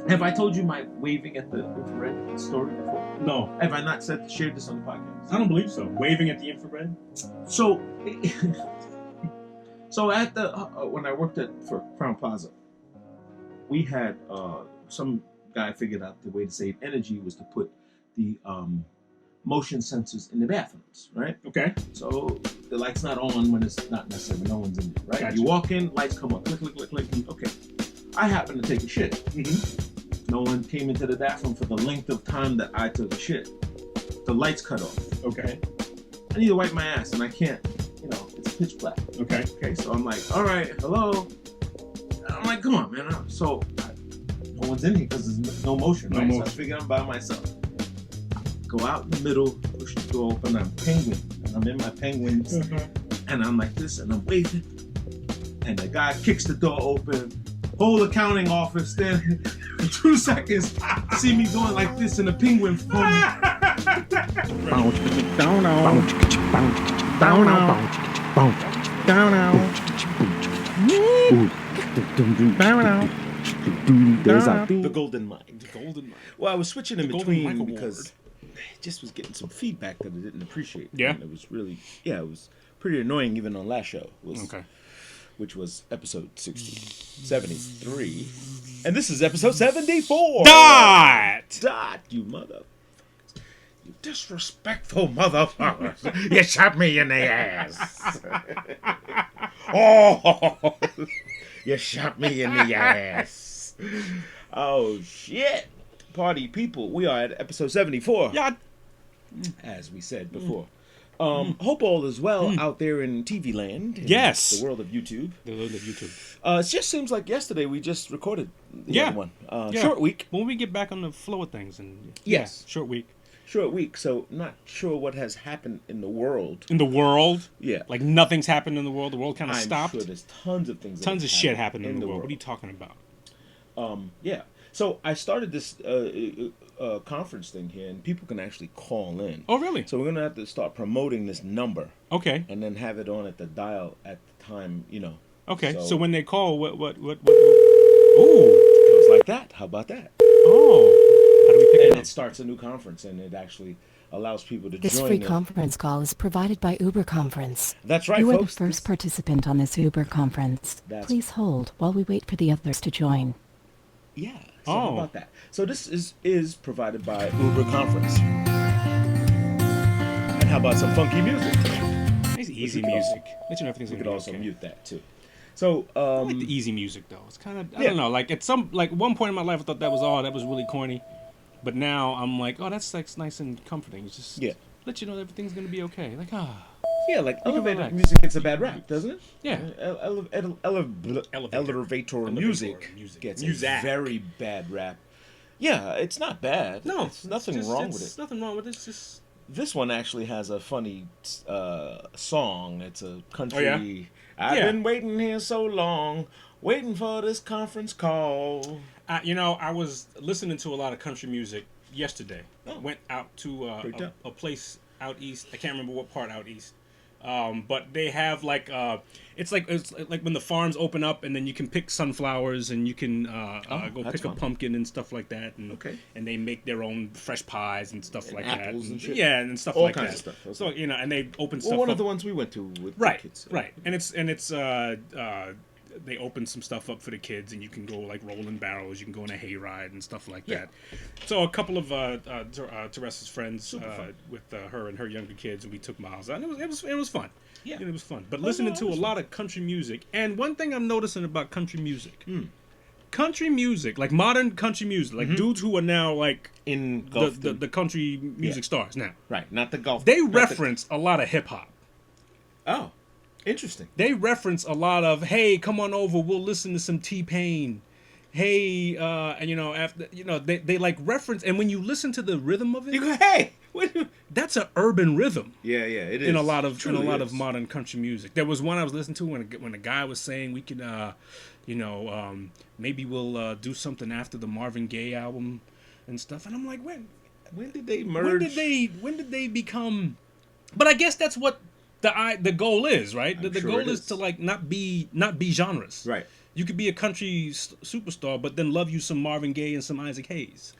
Have I told you my waving at the infrared story before? No, Have I not shared this on the podcast? I don't believe so. Waving at the infrared? So, so at the when I worked for Crown Plaza, we had some guy figured out the way to save energy was to put the motion sensors in the bathrooms, right? Okay. So the light's not on when it's not necessary, when no one's in there, right? Gotcha. You walk in, lights come on, click, click, click, click. Okay. I happened to take a shit. Mm-hmm. No one came into the bathroom for the length of time that I took a shit. The lights cut off. Okay. I need to wipe my ass, and I can't. It's pitch black. Okay. Okay, so I'm like, all right, hello. I'm like, come on, man. No one's in here because there's no motion, right? No motion. So I figure I'm by myself. Go out in the middle, push the door open. I'm penguin, and I'm in my penguins, and I'm like this, and I'm waving, and the guy kicks the door open. Whole accounting office there for 2 seconds. See me going like this in a penguin form. The golden mind. The golden mind. Well, I was switching in The Golden between Mike because I just was getting some feedback that I didn't appreciate. Yeah. And it was really, it was pretty annoying even on last show. Okay. Which was episode 73. And this is episode 74. Dot! You mother. You disrespectful motherfuckers. You shot me in the ass. Oh, you shot me in the ass. Oh, shit. Party people, we are at episode 74. Yeah. As we said before. Hope all is well out there in TV land. In Yes. the world of YouTube. The world of YouTube. It just seems like yesterday we just recorded the other one. Yeah. Short week. When we get back on the flow of things. And Yes. Short week. Short week, so not sure what has happened in the world. In the world? Yeah. Like nothing's happened in the world. The world kind of I'm stopped. sure there's tons of things. Tons of shit happened in the world. What are you talking about? Yeah. So I started this conference thing here, and people can actually call in. Oh, really? So we're gonna have to start promoting this number, Okay. and then have it on at the dial at the time. Okay. So- So when they call, what? Ooh. It was like that. How about that? Oh. How do we pick And it it up? starts a new conference, and it actually allows people to This join. free the- conference call is provided by Uber Conference. That's right, You are the folks. first participant on this Uber conference. That's- Please hold while we wait for the others to join. Yeah. So how Oh. about that? So this is provided by Uber Conference. And how about some funky music? It's easy we could also- music. Let you know everything's We gonna could be also okay. mute that too. So I like the easy music though. It's kind of I Yeah. don't know. Like at one point in my life, I thought that was really corny, but now I'm like, oh, that's like nice and comforting. It's just Yeah. let you know everything's gonna be okay. Like yeah, like can elevator relax. music gets a bad rap, doesn't it? yeah. Elevator music gets a very bad rap. Yeah, it's not bad. No, It's nothing wrong with it. Nothing wrong with it. It's just This one actually has a funny song. It's a country. Oh, yeah? I've Yeah. been waiting here so long, waiting for this conference call. I was listening to a lot of country music yesterday. Oh. Went out to Great job. a place out east. I can't remember what part out east. But they have it's like when the farms open up and then you can pick sunflowers and you can go that's pick a fun. pumpkin and stuff like that. And, Okay. And they make their own fresh pies and stuff And like apples that. and shit? Yeah, and stuff All like kinds that. of stuff. Okay. So and they open Well, stuff one up. of the ones we went to with Right, the kids. right, and it's they open some stuff up for the kids, and you can go like rolling barrels, you can go on a hayride and stuff like Yeah. that. So a couple of Teresa's friends fun. with her and her younger kids, and we took Miles out. And it was fun. Yeah. it was fun. But Oh, listening no, to it a was lot of country music, and one thing I'm noticing about country music, Hmm. country music, like modern country music, like dudes who are now like In golf. the country music Yeah. stars now, Right, not the golf. they not the- reference a lot of hip hop. Oh, interesting. They reference a lot of, hey, come on over, we'll listen to some T-Pain. Hey, and after they like reference, and when you listen to the rhythm of it, You go, hey! What? that's an urban rhythm Yeah, it is. in a lot of Truly is. of modern country music. There was one I was listening to when a guy was saying we could, maybe we'll do something after the Marvin Gaye album and stuff, and I'm like, when did they merge? when did they become? But I guess that's what the goal is, right? The sure goal it is is. to like not be genres. Right. You could be a country superstar, but then love you some Marvin Gaye and some Isaac Hayes.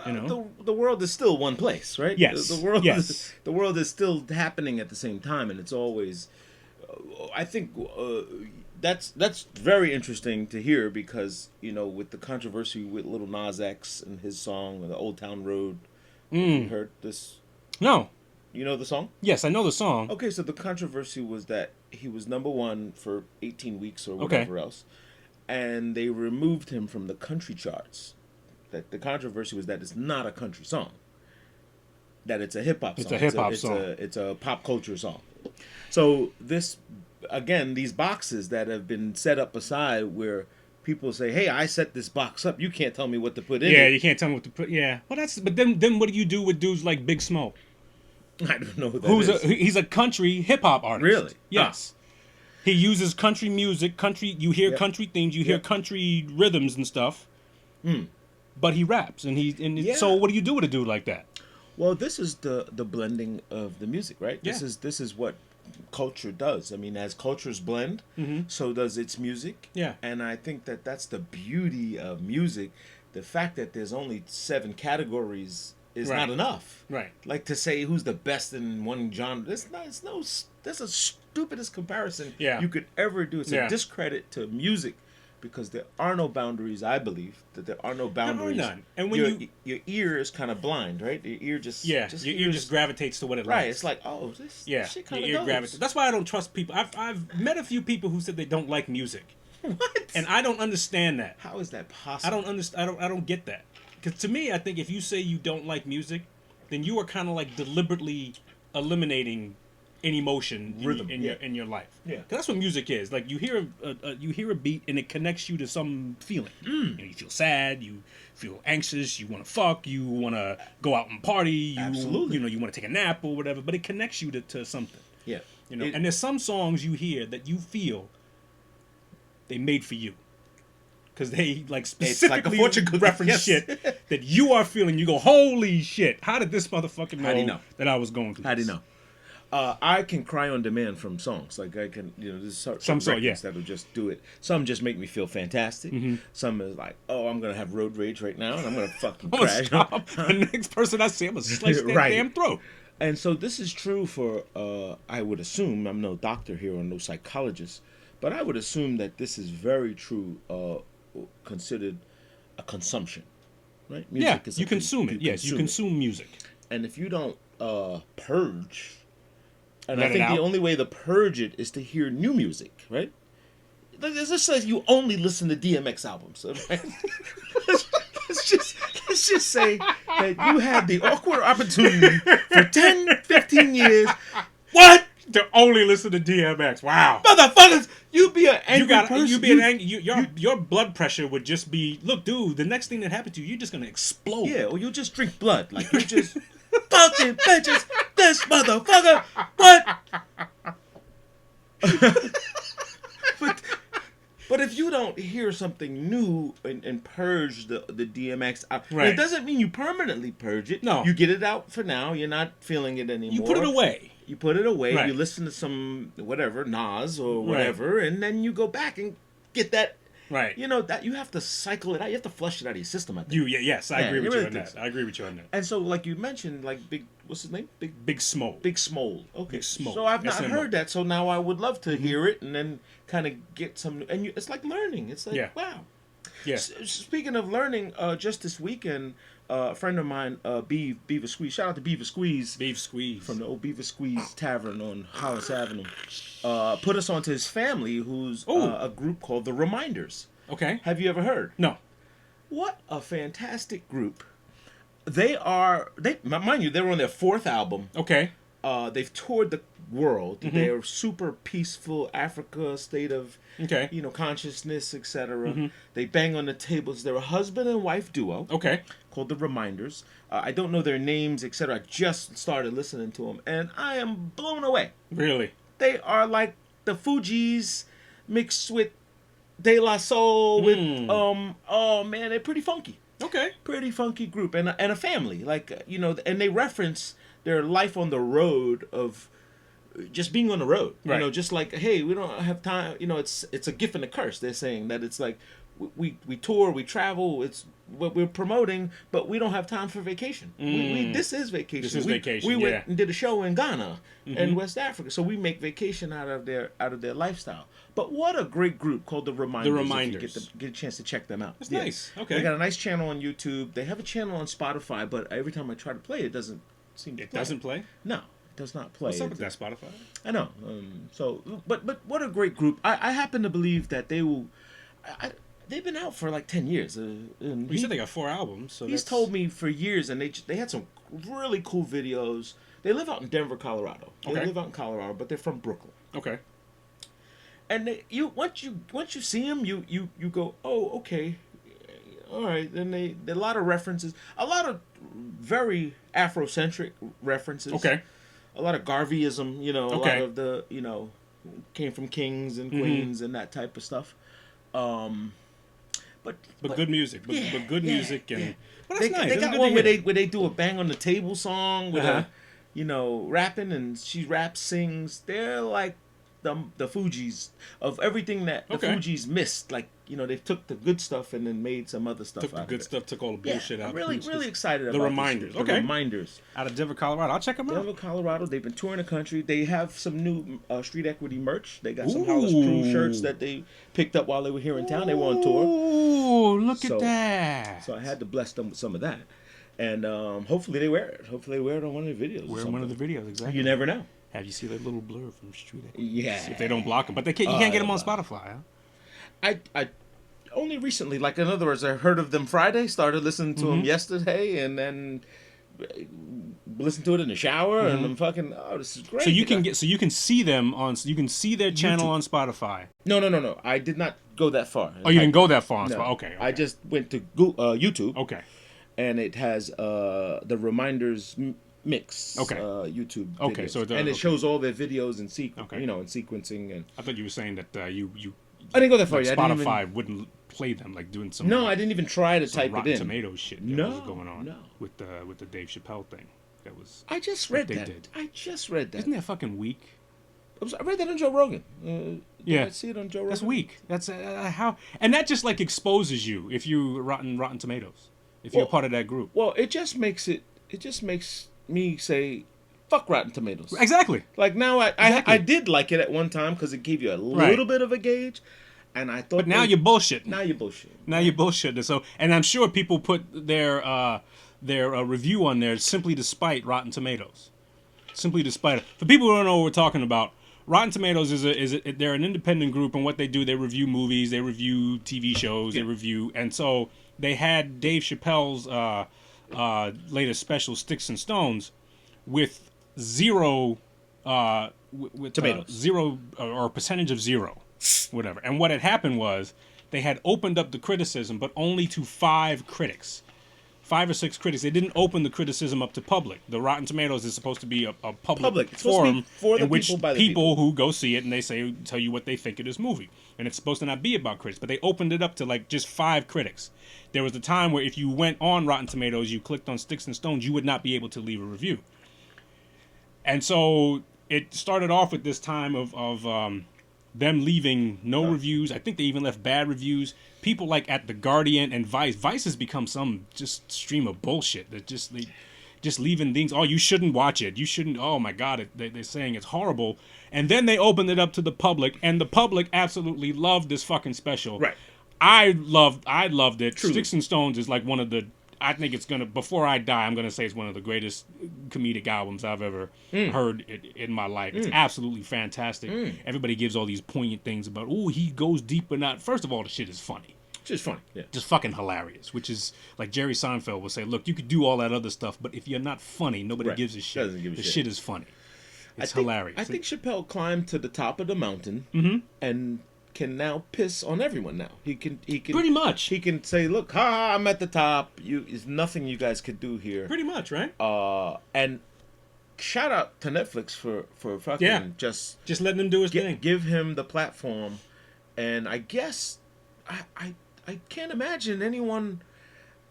You know? The world is still one place, right? Yes. The world Yes. the world is still happening at the same time, and it's always. I think that's very interesting to hear because with the controversy with Little Nas X and his song, the Old Town Road. You heard this? No. You know the song? Yes, I know the song. Okay, so the controversy was that he was #1 for 18 weeks or whatever else, and they removed him from the country charts. That the controversy was that it's not a country song, that it's a hip hop song. It's a hip hop song. It's a pop culture song. So this, again, these boxes that have been set up aside where people say, "Hey, I set this box up. You can't tell me what to put in Yeah, it." you can't tell me what to put. Yeah, well, but then what do you do with dudes like Big Smoke? I don't know who that is. He's a country hip hop artist. Really? Yes. He uses country music, you hear Yep. country things, you hear Yep. country rhythms and stuff. But he raps Yeah. so what do you do with a dude like that? Well, this is the blending of the music, right? Yeah. This is what culture does. I mean, as cultures blend, so does its music. Yeah. And I think that that's the beauty of music. The fact that there's only 7 categories is Right. not enough. Right. Like to say who's the best in one genre. That's a stupidest comparison Yeah. you could ever do. It's Yeah. a discredit to music. Because there are no boundaries, I believe that there are no boundaries. none. And when your ear is kind of blind, right? Your ear just your ear hears- just gravitates to what it right. likes. It's like, oh, this Yeah, shit your kind ear of gravitates. That's why I don't trust people. I've met a few people who said they don't like music, What? and I don't understand that. How is that possible? I don't understand. I don't get that. Because to me, I think if you say you don't like music, then you are kind of like deliberately eliminating an emotion Rhythm, in your life. Yeah. 'Cause that's what music is. Like you hear a beat and it connects you to some feeling. You feel sad, you feel anxious, you want to fuck, you want to go out and party, you Absolutely. you want to take a nap or whatever. But it connects you to something. Yeah. And there's some songs you hear that you feel they made for you. Because they like specifically fortune cookie, reference yes. shit that you are feeling. You go, holy shit! How did this motherfucker know, How do you know? that I was going through? How do you this? know? I can cry on demand from songs. Like I can, there's certain Some song, records yeah. that'll just do it. Some just make me feel fantastic. Some is like, oh, I'm gonna have road rage right now, and I'm gonna fucking I'm gonna crash. stop. The next person I see, I'm gonna slice their Right. damn throat. And so this is true for, I would assume, I'm no doctor here or no psychologist, but I would assume that this is very true, considered a consumption, right? Yeah, is you consume it. Yes, you it. consume music. And if you don't purge, and Let I it think the out. only way to purge it is to hear new music, right? Let's just say you only listen to DMX albums, right? let's just say that you had the awkward opportunity for 10, 15 years. What? To only listen to DMX. Wow. Motherfuckers, you be an angry person. You be an angry. Your blood pressure would just be. Look, dude. The next thing that happened to you, you're just gonna explode. Yeah, or you just drink blood. Like, you just fucking bitches, this motherfucker. What? But if you don't hear something new and purge the DMX out, Right. it doesn't mean you permanently purge it. No. You get it out for now. You're not feeling it anymore. You put it away. You put it away. Right. You listen to some, whatever, Nas or whatever, and then you go back and get that. Right. That you have to cycle it out. You have to flush it out of your system, I think. Yes, I Yeah, agree you with really you on think that. so. I agree with you on that. And so, like you mentioned, like what's his name? Big Smoke. Big Smole. Okay. Big Smole. So I've not SMO. heard that. So now I would love to hear it and then kind of get some. And it's like learning. It's like, Yeah. wow. Yeah. Speaking of learning, just this weekend, a friend of mine, Beaver Squeeze. Shout out to Beaver Squeeze. Beef squeeze. From the old Beaver Squeeze Tavern on Hollis Avenue. Put us onto his family, who's a group called The Reminders. Okay. Have you ever heard? No. What a fantastic group. They mind you, they were on their 4th album. Okay. They've toured the world. Mm-hmm. They're super peaceful Africa, state of Okay. consciousness, etc. Mm-hmm. They bang on the tables. They're a husband and wife duo Okay. called The Reminders. I don't know their names, etc. I just started listening to them, and I am blown away. Really. They are like the Fugees mixed with De La Soul with oh man, they're pretty funky. Okay. Pretty funky group and a family, like and they reference their life on the road of just being on the road. Right. You know, just like, hey, we don't have time. You know, it's a gift and a curse. They're saying that it's like we tour, we travel. It's what we're promoting, but we don't have time for vacation. This is vacation. This is we, vacation, We yeah. went and did a show in Ghana and West Africa, so we make vacation out of their lifestyle. But what a great group called the Reminders. The Reminders. If you get a chance to check them out. That's nice. Okay. They got a nice channel on YouTube. They have a channel on Spotify, but every time I try to play it, doesn't seem to It play. doesn't play. No, it does not play. What's up It- with that Spotify? I know. But what a great group. I happen to believe that they will. They've been out for like 10 years. You said they got 4 albums. So He's that's... told me for years, and they had some really cool videos. They live out in Denver, Colorado. They Okay. live out in Colorado, but they're from Brooklyn. Okay. And once you see them, you go, oh, okay, all right. Then a lot of references, a lot of very Afrocentric references. Okay. A lot of Garveyism, you know, a Okay. lot of the, came from kings and queens and that type of stuff. But good music. But good music and. Well, that's nice. They That's got good one to where hear. they do a bang on the table song with Uh-huh. rapping, and she raps, sings. They're like the Fugees of everything that the Okay. Fugees missed. Like, they took the good stuff and then made some other stuff Took the out good of it. stuff, took all the Yeah, bullshit out. I'm really It's excited the about this. Reminders. The Okay. Reminders. out of Denver, Colorado. I'll check them out. Denver, Colorado. They've been touring the country. They have some new Street Equity merch. They got some Hollis Crew Ooh. shirts that they picked up while they were here in town. They were on tour. Ooh, look So- at that. So I had to bless them with some of that. And hopefully they wear it. Hopefully they wear it on one of the videos. We're in one of the videos, exactly. You never know. Have you seen that little blur from Street Equity? Yeah. If they don't block them, but they can't. You can't get them on Spotify. Huh? I only recently, like in other words, I heard of them Friday, started listening to them yesterday, and then listened to it in the shower, and I'm fucking, oh, this is great. So you can see them on. You can see their channel on Spotify. No. I did not go that far. Oh, you didn't go that far on No. Spotify. Okay. I just went to YouTube. Okay. And it has the Reminders mix. Okay. YouTube. Okay, videos. so and it shows all their videos in Okay. in sequencing, and I thought you were saying that you I didn't go that far. like yet. I didn't Spotify wouldn't play them, like doing some. No, I didn't even try to some type Rotten it in. Tomatoes shit that No, was going on no. with the Dave Chappelle thing. That was. I just What read they that. did. I just read that. Isn't that fucking weak? I read that on Joe Rogan. Did Yeah. I see it on Joe Rogan? That's weak. That's how, and that just like exposes you if you Rotten Tomatoes, if you're Well- part of that group. Well, it just makes me say, fuck Rotten Tomatoes. Exactly. Like now, Exactly. I did like it at one time because it gave you a Right. little bit of a gauge, and I thought. But now you're bullshitting. Now you're bullshit. Now you're bullshitting. So, and I'm sure people put their review on there simply to spite Rotten Tomatoes. Simply to spite it. For people who don't know what we're talking about, Rotten Tomatoes they're an independent group, and what they do, they review movies, they review TV shows, they review, and so they had Dave Chappelle's latest special, Sticks and Stones, with zero with Tomatoes. zero or a percentage of zero, whatever. And what had happened was they had opened up the criticism, but only to 5 critics. 5 or 6 critics. They didn't open the criticism up to public. The Rotten Tomatoes is supposed to be a public It's supposed to be forum for the in which people, by the people who go see it and they tell you what they think of this movie. And it's supposed to not be about critics, but they opened it up to like just 5 critics. There was a time where if you went on Rotten Tomatoes, you clicked on Sticks and Stones, you would not be able to leave a review. And so it started off with this time of them leaving no reviews. I think they even left bad reviews. People like at The Guardian and Vice. Vice has become some just stream of bullshit that just leaving things. Oh, you shouldn't watch it. You shouldn't. Oh my God, they're saying it's horrible. And then they opened it up to the public, and the public absolutely loved this fucking special. Right. I loved it. Truly. Sticks and Stones is like one of the. I think it's gonna. Before I die, I'm gonna say it's one of the greatest comedic albums I've ever heard in my life. It's absolutely fantastic. Everybody gives all these poignant things about. Oh, he goes deep, but not. First of all, the shit is funny. Just funny. Yeah. Just fucking hilarious. Which is like Jerry Seinfeld will say. Look, you could do all that other stuff, but if you're not funny, nobody Right. gives a shit. Doesn't give a the shit. shit is funny. It's I think, hilarious. I think Chappelle climbed to the top of the mountain and can now piss on everyone. Now he can Pretty much. he can say, "Look, ha, I'm at the top. There's nothing you guys could do here." Pretty much, right? And shout out to Netflix for fucking Yeah. just Just letting him do his thing. give him the platform. And I guess I can't imagine anyone,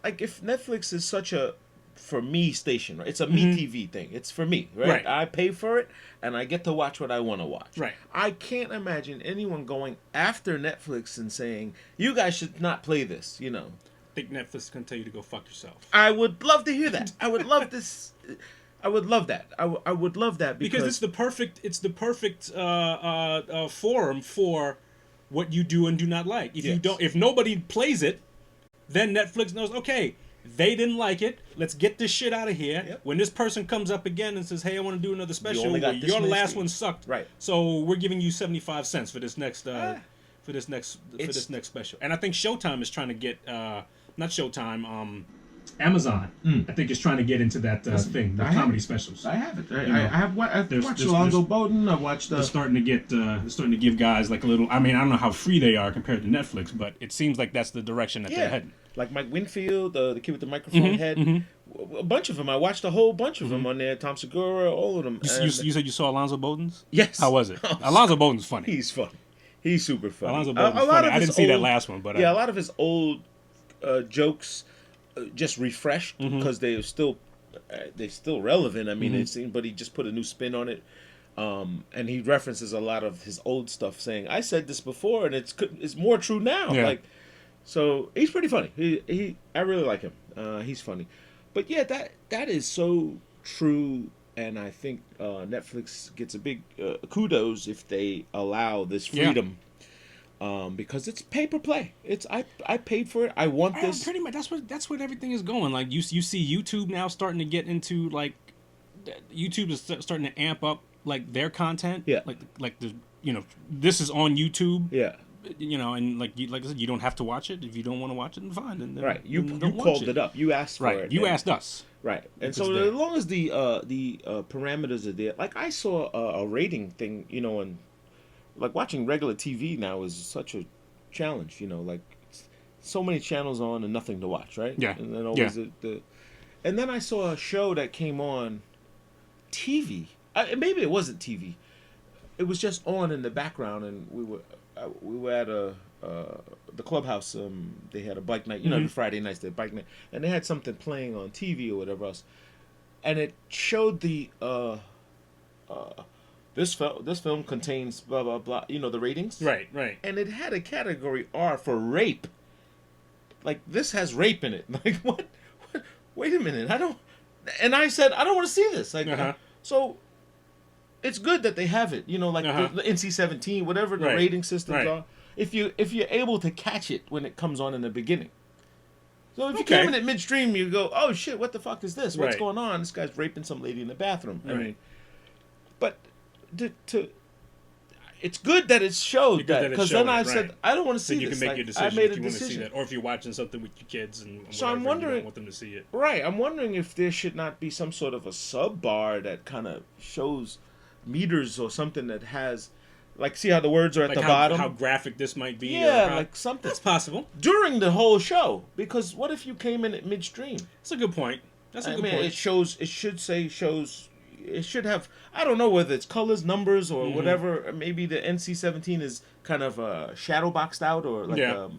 like, if Netflix is such a for me station, right? It's a me TV thing. It's for me, right? Right. I pay for it, and I get to watch what I want to watch. Right. I can't imagine anyone going after Netflix and saying, you guys should not play this, you know. I think Netflix is gonna tell you to go fuck yourself. I would love to hear that. I would love this. I would love that. I would love that Because it's the perfect forum for what you do and do not like. If nobody plays it, then Netflix knows, okay, they didn't like it. Let's get this shit out of here. Yep. When this person comes up again and says, hey, I want to do another special, only got this your many last streams. one sucked. Right. So we're giving you 75 cents for this next for this next special. And I think Showtime is trying to get not Showtime, Amazon. I think is trying to get into that thing, the comedy specials. I have it. You know, I've watched Alonzo Bowden. I've watched They're starting to give guys like a little. I mean, I don't know how free they are compared to Netflix, but it seems like that's the direction that they're heading. Like Mike Winfield, the kid with the microphone head. A bunch of them. I watched a whole bunch of them on there. Tom Segura, all of them. You said you saw Alonzo Bowden's? Yes. How was it? Alonzo Bowden's funny. He's funny. He's super funny. Alonzo Bowden's funny. I didn't see that last one, but a lot of his old jokes just refreshed because they're still relevant. I mean, it seems, but he just put a new spin on it. And he references a lot of his old stuff, saying, "I said this before, and it's more true now." Yeah. Like, so he's pretty funny. I really like him. He's funny, but yeah, that is so true. And I think Netflix gets a big kudos if they allow this freedom. Because it's pay per play. I paid for it. I want this. Pretty much. That's what everything is going. Like you see YouTube now starting to get into like YouTube is starting to amp up like their content. Yeah. Like the this is on YouTube. Yeah. And like I said, you don't have to watch it if you don't want to watch it. Then fine. Then right. You don't called watch it up. You asked for right. it. You asked us. Right. And so as long as the parameters are there, like I saw a rating thing, and like watching regular TV now is such a challenge, like so many channels on and nothing to watch, right? Yeah. And then always and then I saw a show that came on TV. Maybe it wasn't TV. It was just on in the background, and we were at the clubhouse. They had a bike night, every Friday nights they had bike night, and they had something playing on TV or whatever else, and it showed the this film contains blah blah blah, the ratings. Right. And it had a category R for rape. Like, this has rape in it. Like, what? Wait a minute. And I said, I don't want to see this. Like, so it's good that they have it. Like the NC-17, whatever the rating systems are. If you're able to catch it when it comes on in the beginning. So if you came in at midstream, you go, oh shit, what the fuck is this? What's going on? This guy's raping some lady in the bathroom. I mean, but it's good that it showed that, because then I said, I don't want to see this. You can make your decision I made if you a want to see decision. that, or if you're watching something with your kids and so I'm wondering, you don't want them to see it. Right, I'm wondering if there should not be some sort of a sub bar that kind of shows meters or something that has, like, see how the words are at the bottom? How graphic this might be. Yeah, like something. That's possible. During the whole show, because what if you came in at midstream? That's a good point. That's a good point. It should have, I don't know whether it's colors, numbers, or whatever. Maybe the NC-17 is kind of shadow boxed out, or like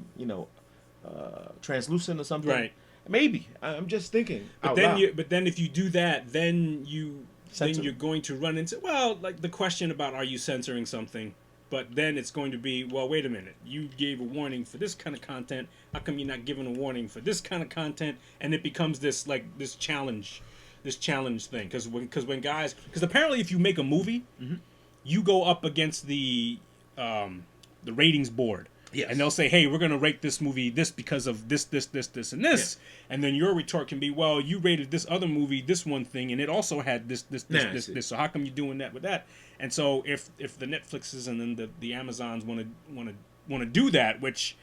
translucent or something. Right. Maybe. I'm just thinking. But then if you do that, then you're going to run into, like the question about, are you censoring something? But then it's going to be, well, wait a minute. You gave a warning for this kind of content. How come you're not giving a warning for this kind of content? And it becomes this challenge thing. Because apparently if you make a movie, you go up against the ratings board. Yes. And they'll say, hey, we're going to rate this movie this because of this, and this. Yeah. And then your retort can be, well, you rated this other movie this one thing, and it also had this. So how come you're doing that with that? And so if the Netflixes and then the Amazons want to do that, which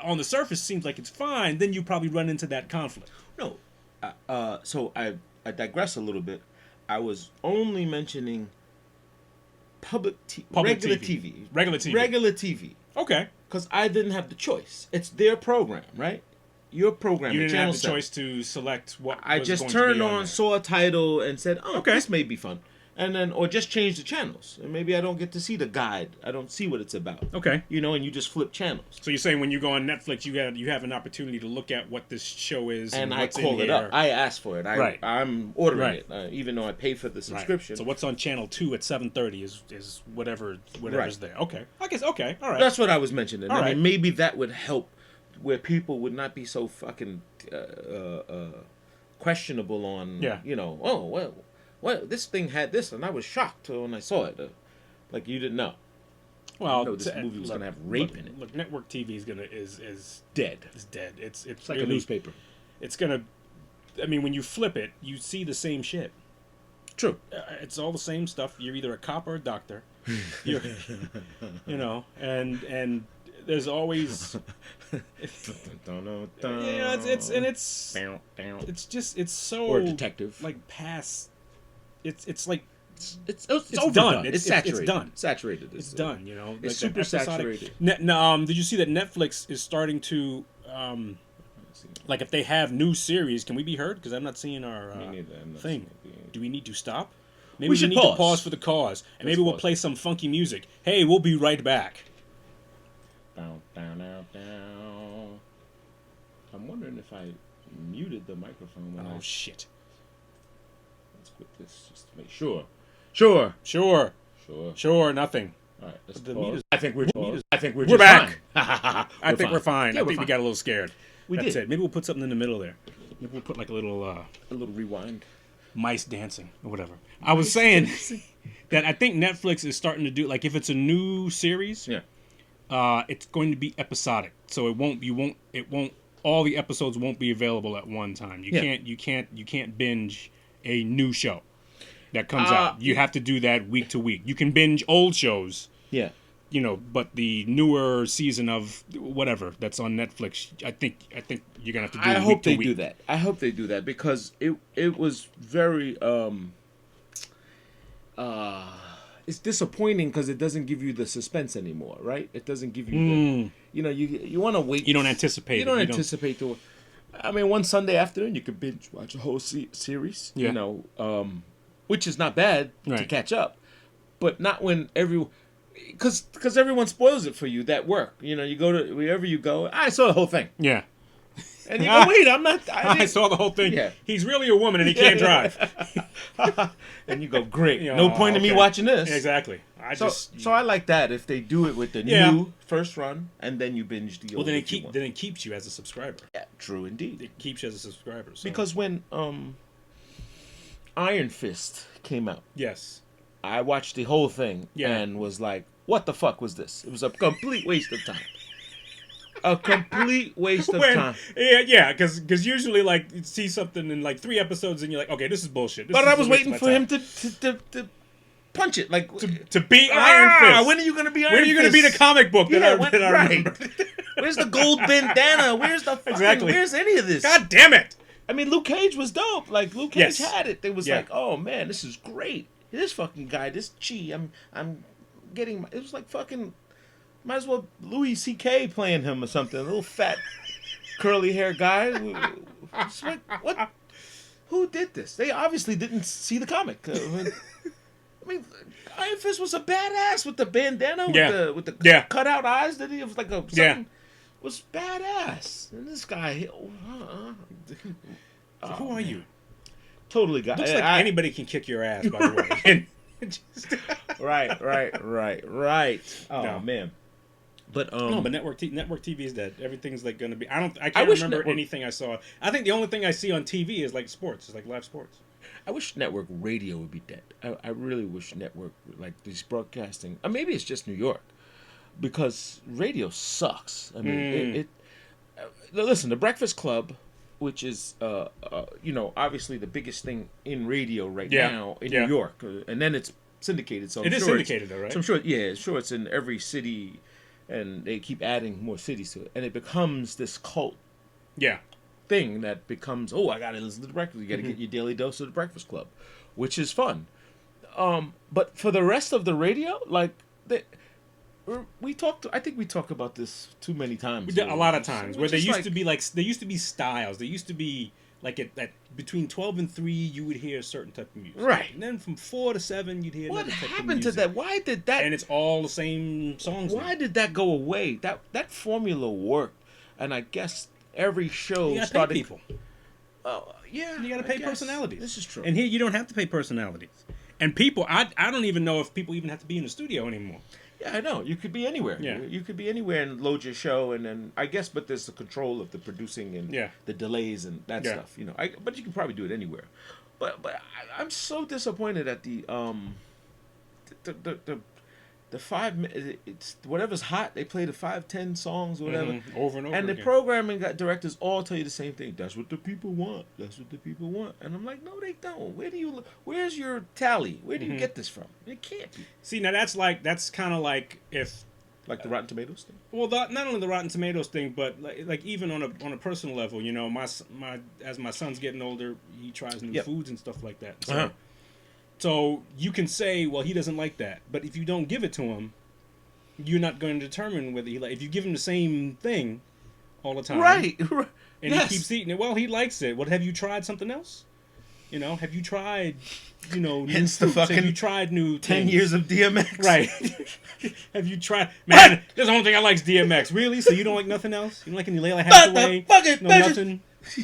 on the surface seems like it's fine, then you probably run into that conflict. No. So I digress a little bit. I was only mentioning regular TV. Regular TV. Okay. Because I didn't have the choice. It's their program, right? Your program. You didn't Channel have the 7. choice to select what I was just going turned to be on, saw a title, and said, "Oh, okay, this may be fun." and then or just change the channels, and maybe I don't get to see the guide. I don't see what it's about. Okay. You know, and you just flip channels. So you're saying when you go on Netflix, you have an opportunity to look at what this show is, And I what's call in it here. up. I ask for it. Right. I'm ordering Right. it, even though I pay for the Right. subscription. So what's on channel 2 at 7:30 is whatever's Right. there. Okay. I guess okay. All right. That's what I was mentioning. All I right. mean, maybe that would help where people would not be so fucking questionable on, Yeah. you know, oh, well, this thing had this, and I was shocked when I saw it. Like, you didn't know. well, know this movie was gonna have rape in it. Look, network TV is Dead. dead. It's Like really, a newspaper. It's gonna. I mean, when you flip it, you see the same shit. True. It's all the same stuff. You're either a cop or a doctor. You're, you know, and there's always. Yeah, it's just it's so Or a detective. like past. It's like It's overdone. overdone. It's saturated. done. Saturated. it's done. You know, It's that super episodic- saturated. Did you see that Netflix is starting to like if they have new series, can we be heard? Because I'm not seeing our Me neither. I'm not thing. seeing it. Do we need to stop? Maybe We we should need pause. to pause for the cause, and Let's maybe we'll pause. play some funky music. Hey, we'll be right back. Down, down, down, down. I'm wondering if I muted the microphone when Oh I... shit! Let's quit this just to make sure. Sure. Sure, nothing. All right, let's The pause. meter- I think we're We're just back. fine. I think we're fine. Yeah, I we're think we fine. got a little scared. We That's did. it. Maybe we'll put something in the middle there. Maybe we'll put like a little A little rewind. mice dancing or whatever. I was saying that I think Netflix is starting to do like if it's a new series, Yeah. it's going to be episodic. So it won't all the episodes won't be available at one time. Yeah. You can't binge a new show that comes out. You have to do that week to week. You can binge old shows, Yeah. you know, but the newer season of whatever that's on Netflix, I think you're gonna have to do. I it hope week to they week. do that. I hope they do that because it was very it's disappointing because it doesn't give you the suspense anymore, right? It doesn't give you the, you know, you want to wait. You don't anticipate. You it. don't anticipate the. I mean, one Sunday afternoon you could binge watch a whole series. Yeah. You know, which is not bad to Right. catch up, but not when because everyone spoils it for you. That work, you know, you go to wherever you go. I saw the whole thing, Yeah. and you go, wait, I'm not. I didn't-" saw the whole thing. Yeah. He's really a woman and he can't drive. and you go, great. You No know, point in me okay. watching this. Exactly. So I like that if they do it with the Yeah. new first run and then you binge the old. well then if you want. it keeps you as a subscriber. Yeah, true indeed. It keeps you as a subscriber. So. Because when Iron Fist came out, yes. I watched the whole thing Yeah. and was like, "What the fuck was this?" It was a complete waste of time. A complete waste of time. Yeah, because usually like you see something in like 3 episodes and you're like, okay, this is bullshit. This But is I a was waste of waiting my for him time. to punch it like to be Iron Fist. When are you gonna be Iron When are you going to be the Fist? comic book that Yeah, I right. remember? Where's the gold bandana? Where's the fucking, Exactly. Where's any of this? God damn it! I mean, Luke Cage was dope. Like Luke Cage Yes. had it. It was Yeah. like, oh man, this is great. This fucking guy, this Chi, I'm getting. It was like fucking. Might as well Louis C.K. playing him or something. A little fat, curly hair guy. It's like, what? Who did this? They obviously didn't see the comic. I mean, Iron Fist was a badass with the bandana, Yeah. with the Yeah. cutout eyes. That he was like a something, Yeah. was badass. And this guy, Who are you? totally got. Looks like anybody can kick your ass, by the way. Right. Oh No. man. But No, but network TV is dead. Everything's like going to be. I can't wish remember network- anything I saw. I think the only thing I see on TV is like sports. It's like live sports. I wish network radio would be dead. I really wish network, like these broadcasting. Maybe it's just New York, because radio sucks. I mean, listen, the Breakfast Club, which is obviously the biggest thing in radio right Yeah. now in Yeah. New York, and then it's syndicated. So It is syndicated, though, right? So I'm sure it's in every city, and they keep adding more cities to it, and it becomes this cult Yeah. thing that becomes, oh, I gotta listen to the Breakfast. You gotta get your daily dose of the Breakfast Club, which is fun. But for the rest of the radio, like we talked. I think we talked about this too many times. We did a lot of times where there just used to be there used to be styles. There used to be like at between 12 and 3 you would hear a certain type of music. Right. And then from 4 to 7 you'd hear What another type of happened to music. that? Why did that? And it's all the same songs. Why now. did that go away? That formula worked, and I guess every show You gotta started. pay people. Oh yeah, You got to I pay guess. personalities. This is true. And here you don't have to pay personalities. And people, I don't even know if people even have to be in the studio anymore. Yeah, I know. You could be anywhere. Yeah. You could be anywhere and load your show, and then I guess, but there's the control of the producing and Yeah. the delays and that Yeah. stuff. You know, but you can probably do it anywhere. But I'm so disappointed at the 5 minutes. It's whatever's hot. They play the 5-10 songs or whatever. Over and over And the again. programming directors all tell you the same thing. That's what the people want. That's what the people want. And I'm like, no, they don't. Where's your tally? Where do Mm-hmm. you get this from? It can't be. See, now that's kind of like if Like the Rotten Tomatoes thing. well, not only the Rotten Tomatoes thing, but like even on a personal level, you know, my as my son's getting older, he tries new Yep. foods and stuff like that. So, Uh-huh. so you can say, well, he doesn't like that, but if you don't give it to him, you're not going to determine whether he like. If you give him the same thing all the time, Right. and he keeps eating it, well, he likes it. Well, have you tried something else? You know, have you tried, new Hence the fruits? Have fucking you tried new 10 things? years of DMX. Right. Have you tried? Man, that's the only thing I like is DMX. Really? So you don't like nothing else? You don't like any Layla Hathaway? fuck it, No, bitches. nothing?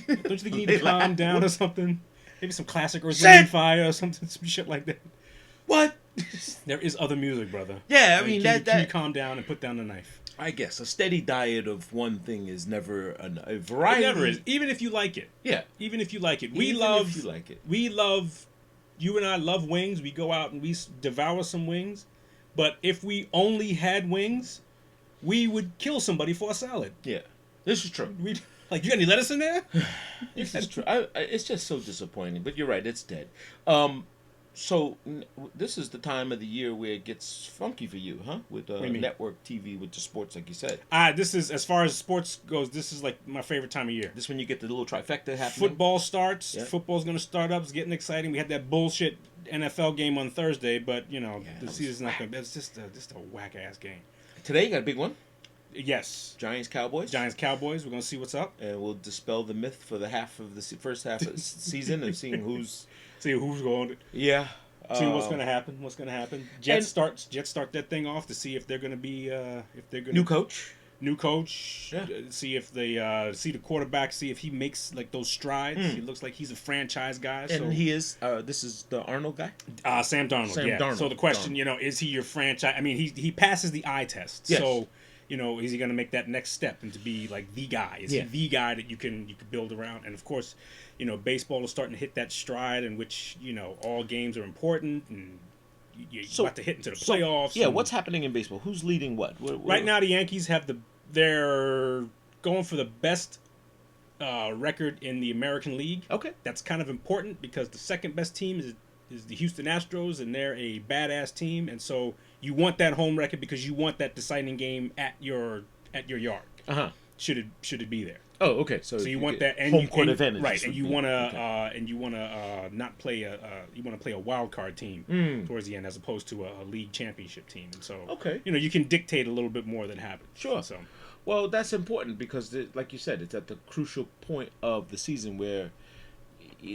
Don't you think you need to Layla calm down or something? Maybe some classic Earth, Shit. Wind and Fire or something, some shit like that. What? There is other music, brother. Yeah, I Like, mean, can you that calm down and put down the knife? I guess a steady diet of one thing is never a It variety. never is. Even if you like it. Yeah. Even if you like it. Even if you like it. We love, you and I love wings. We go out and we devour some wings. But if we only had wings, we would kill somebody for a salad. Yeah. This is true. We like, you got any lettuce in there? This is true. It's just so disappointing. But you're right. It's dead. So this is the time of the year where it gets funky for you, huh? With do you mean? network TV with the sports, like you said. This is, as far as sports goes, this is like my favorite time of year. This when you get the little trifecta happening. Football starts. Yeah. Football's going to start up. It's getting exciting. We had that bullshit NFL game on Thursday, but the that was season's not going to. It's just a whack ass game. Today you got a big one. Yes, Giants Cowboys. Giants Cowboys. We're going to see what's up. And we'll dispel the myth for the first half of the season of seeing who's. See who's going. Yeah. See what's going to happen. What's going to happen? Jets start that thing off to see if they're going to be if they're going New coach. New coach. Yeah. See if they see the quarterback. See if he makes like those strides. He looks like he's a franchise guy. So And he is. This is the Arnold guy. Sam Darnold. Sam yeah. Darnold. So the question, is he your franchise? I mean, he passes the eye test. Yes. So is he going to make that next step and to be like the guy? Is Yeah. he the guy that you can build around? And of course, baseball is starting to hit that stride in which all games are important and you're about to hit into the playoffs. Yeah. and What's happening in baseball? Who's leading what? right now? The Yankees have they're going for the best record in the American League. Okay. That's kind of important because the second best team is the Houston Astros, and they're a badass team, and so you want that home record because you want that deciding game at your yard. Uh-huh. Should it be there? Oh, okay. So So you want that and home you, court and, advantage, right? so And to you speak. want to Okay. not play you want to play a wild card team towards the end as opposed to a league championship team, and so Okay. you can dictate a little bit more than happens. Sure. So Well, that's important because, like you said, it's at the crucial point of the season where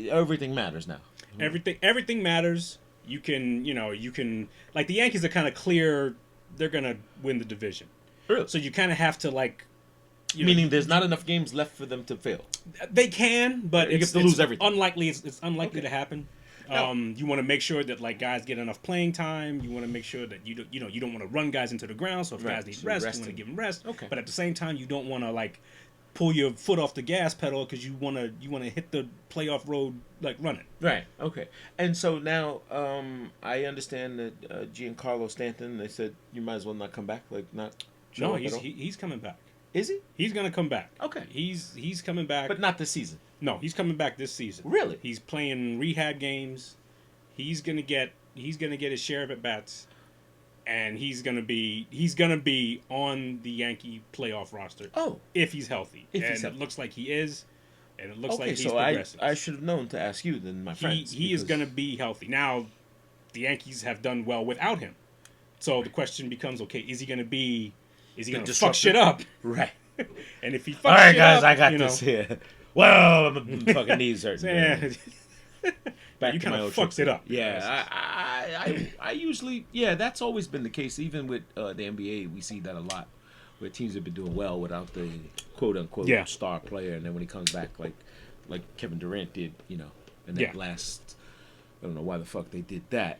everything matters now. everything matters. You can like the Yankees are kind of clear they're gonna win the division. Really? So you kind of have to like. Meaning there's not enough games left for them to fail. They can, but You it's have to lose everything. Unlikely. It's unlikely Okay. to happen. No. You want to make sure that like guys get enough playing time. You want to make sure that you don't want to run guys into the ground. So if Right, guys need so rest, you resting. want to give them rest. Okay. But at the same time, you don't want to like pull your foot off the gas pedal because you want to hit the playoff road like running. Right. Okay. And so now I understand that Giancarlo Stanton, they said you might as well not come back, like not show No, up at he's all. he's coming back. Is he? He's gonna come back. Okay. He's coming back. But not this season. No, he's coming back this season. Really? He's playing rehab games. He's gonna get his share of at bats, and he's gonna be on the Yankee playoff roster. Oh. If he's healthy, If and he's healthy. it looks like he is, and it looks Okay, like he's so progressing. I should have known to ask you than my friends. he is because- gonna be healthy. Now, the Yankees have done well without him. So the question becomes, okay, is he going to fuck disruptor? shit up? Right. And if he fucks All right, shit guys, up, I got you know, this here. Well, my fucking knees hurt. Yeah. Back You to my kind old of fucks trick. it up. Yeah, I usually, that's always been the case. Even with the NBA, we see that a lot, where teams have been doing well without the quote unquote Yeah. star player, and then when he comes back, like Kevin Durant did, in that Yeah. last, I don't know why the fuck they did that,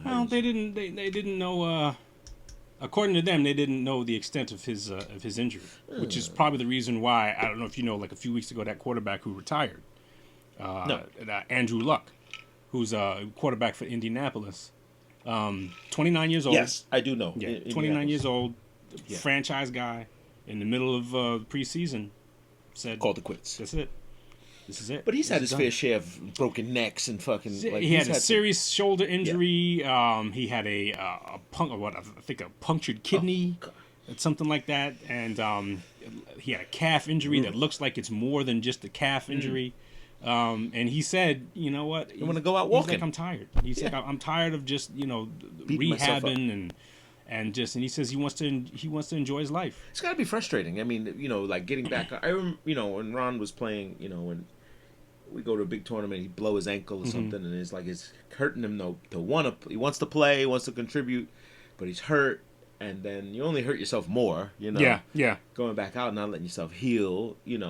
Well, they didn't. They didn't know. According to them, they didn't know the extent of his injury, which is probably the reason why. I don't know if you know. Like a few weeks ago, that quarterback who retired, Andrew Luck, who's a quarterback for Indianapolis, 29 years old. Yes, I do know. Yeah, 29 years old, franchise guy, in the middle of preseason, said, Called it quits. "That's it. This is it." But he's had This his is fair done. share of broken necks and fucking. Like, He he's had a to- serious shoulder injury. He had a punctured kidney, something like that, and he had a calf injury that looks like it's more than just a calf injury. And he said, "You know what? You wanna go out He's walking." like, I'm tired. He's like, I'm tired of just Beating myself up. rehabbing and he says he wants to enjoy his life. It's got to be frustrating. I mean, like getting back. I remember, when Ron was playing, when we go to a big tournament, he blow his ankle or something, and it's like it's hurting him to want to. He wants to play, he wants to contribute, but he's hurt, and then you only hurt yourself more. Yeah. Going back out, not letting yourself heal. And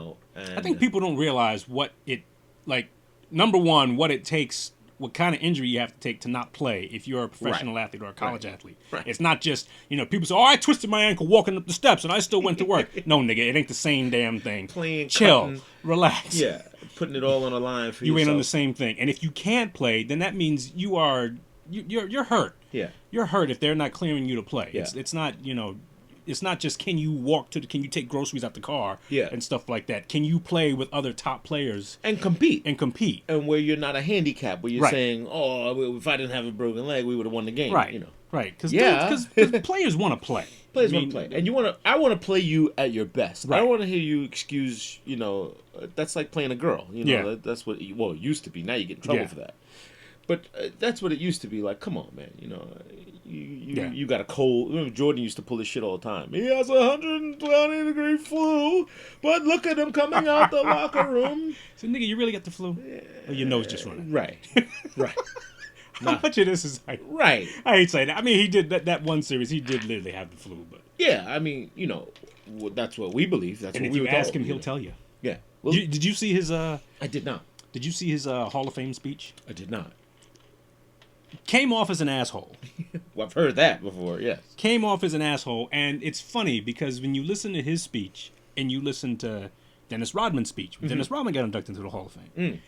I think people don't realize what it like. Number one, what it takes, what kind of injury you have to take to not play if you're a professional athlete or a college athlete. Right. It's not just people say, "Oh, I twisted my ankle walking up the steps and I still went to work." No, nigga, it ain't the same damn thing. Playing, chill, cutting. relax. Yeah, putting it all on the line for You yourself. ain't on the same thing. And if you can't play, then that means you're hurt. Yeah. You're hurt if they're not clearing you to play. Yeah. It's not, it's not just can you take groceries out the car and stuff like that. Can you play with other top players And compete. and compete? And where you're not a handicap, where you're Right. saying, "Oh, if I didn't have a broken leg, we would have won the game." Right. Right. Because Yeah. players want to play. Players I want mean, to play, and I want to play you at your best. I Right. don't want to hear you excuse. That's like playing a girl. Yeah. That's what. It used to be. Now you get in trouble Yeah. for that. But that's what it used to be. Like, come on, man. Yeah. You got a cold. Remember Jordan used to pull this shit all the time. He has 120-degree flu, but look at him coming out the locker room. So, nigga, you really got the flu? Or your nose just running? Right. Right. How much of this is like... Right. I hate saying that. I mean, he did that one series. He did literally have the flu, but... Yeah. I mean, that's what we believe. That's And what if we you were ask told, him, he'll tell you. Yeah. Well, Did you see his... I did not. Did you see his Hall of Fame speech? I did not. Came off as an asshole. Well, I've heard that before. Yes. Came off as an asshole, and it's funny because when you listen to his speech and you listen to Dennis Rodman's speech, Dennis Rodman got inducted into the Hall of Fame.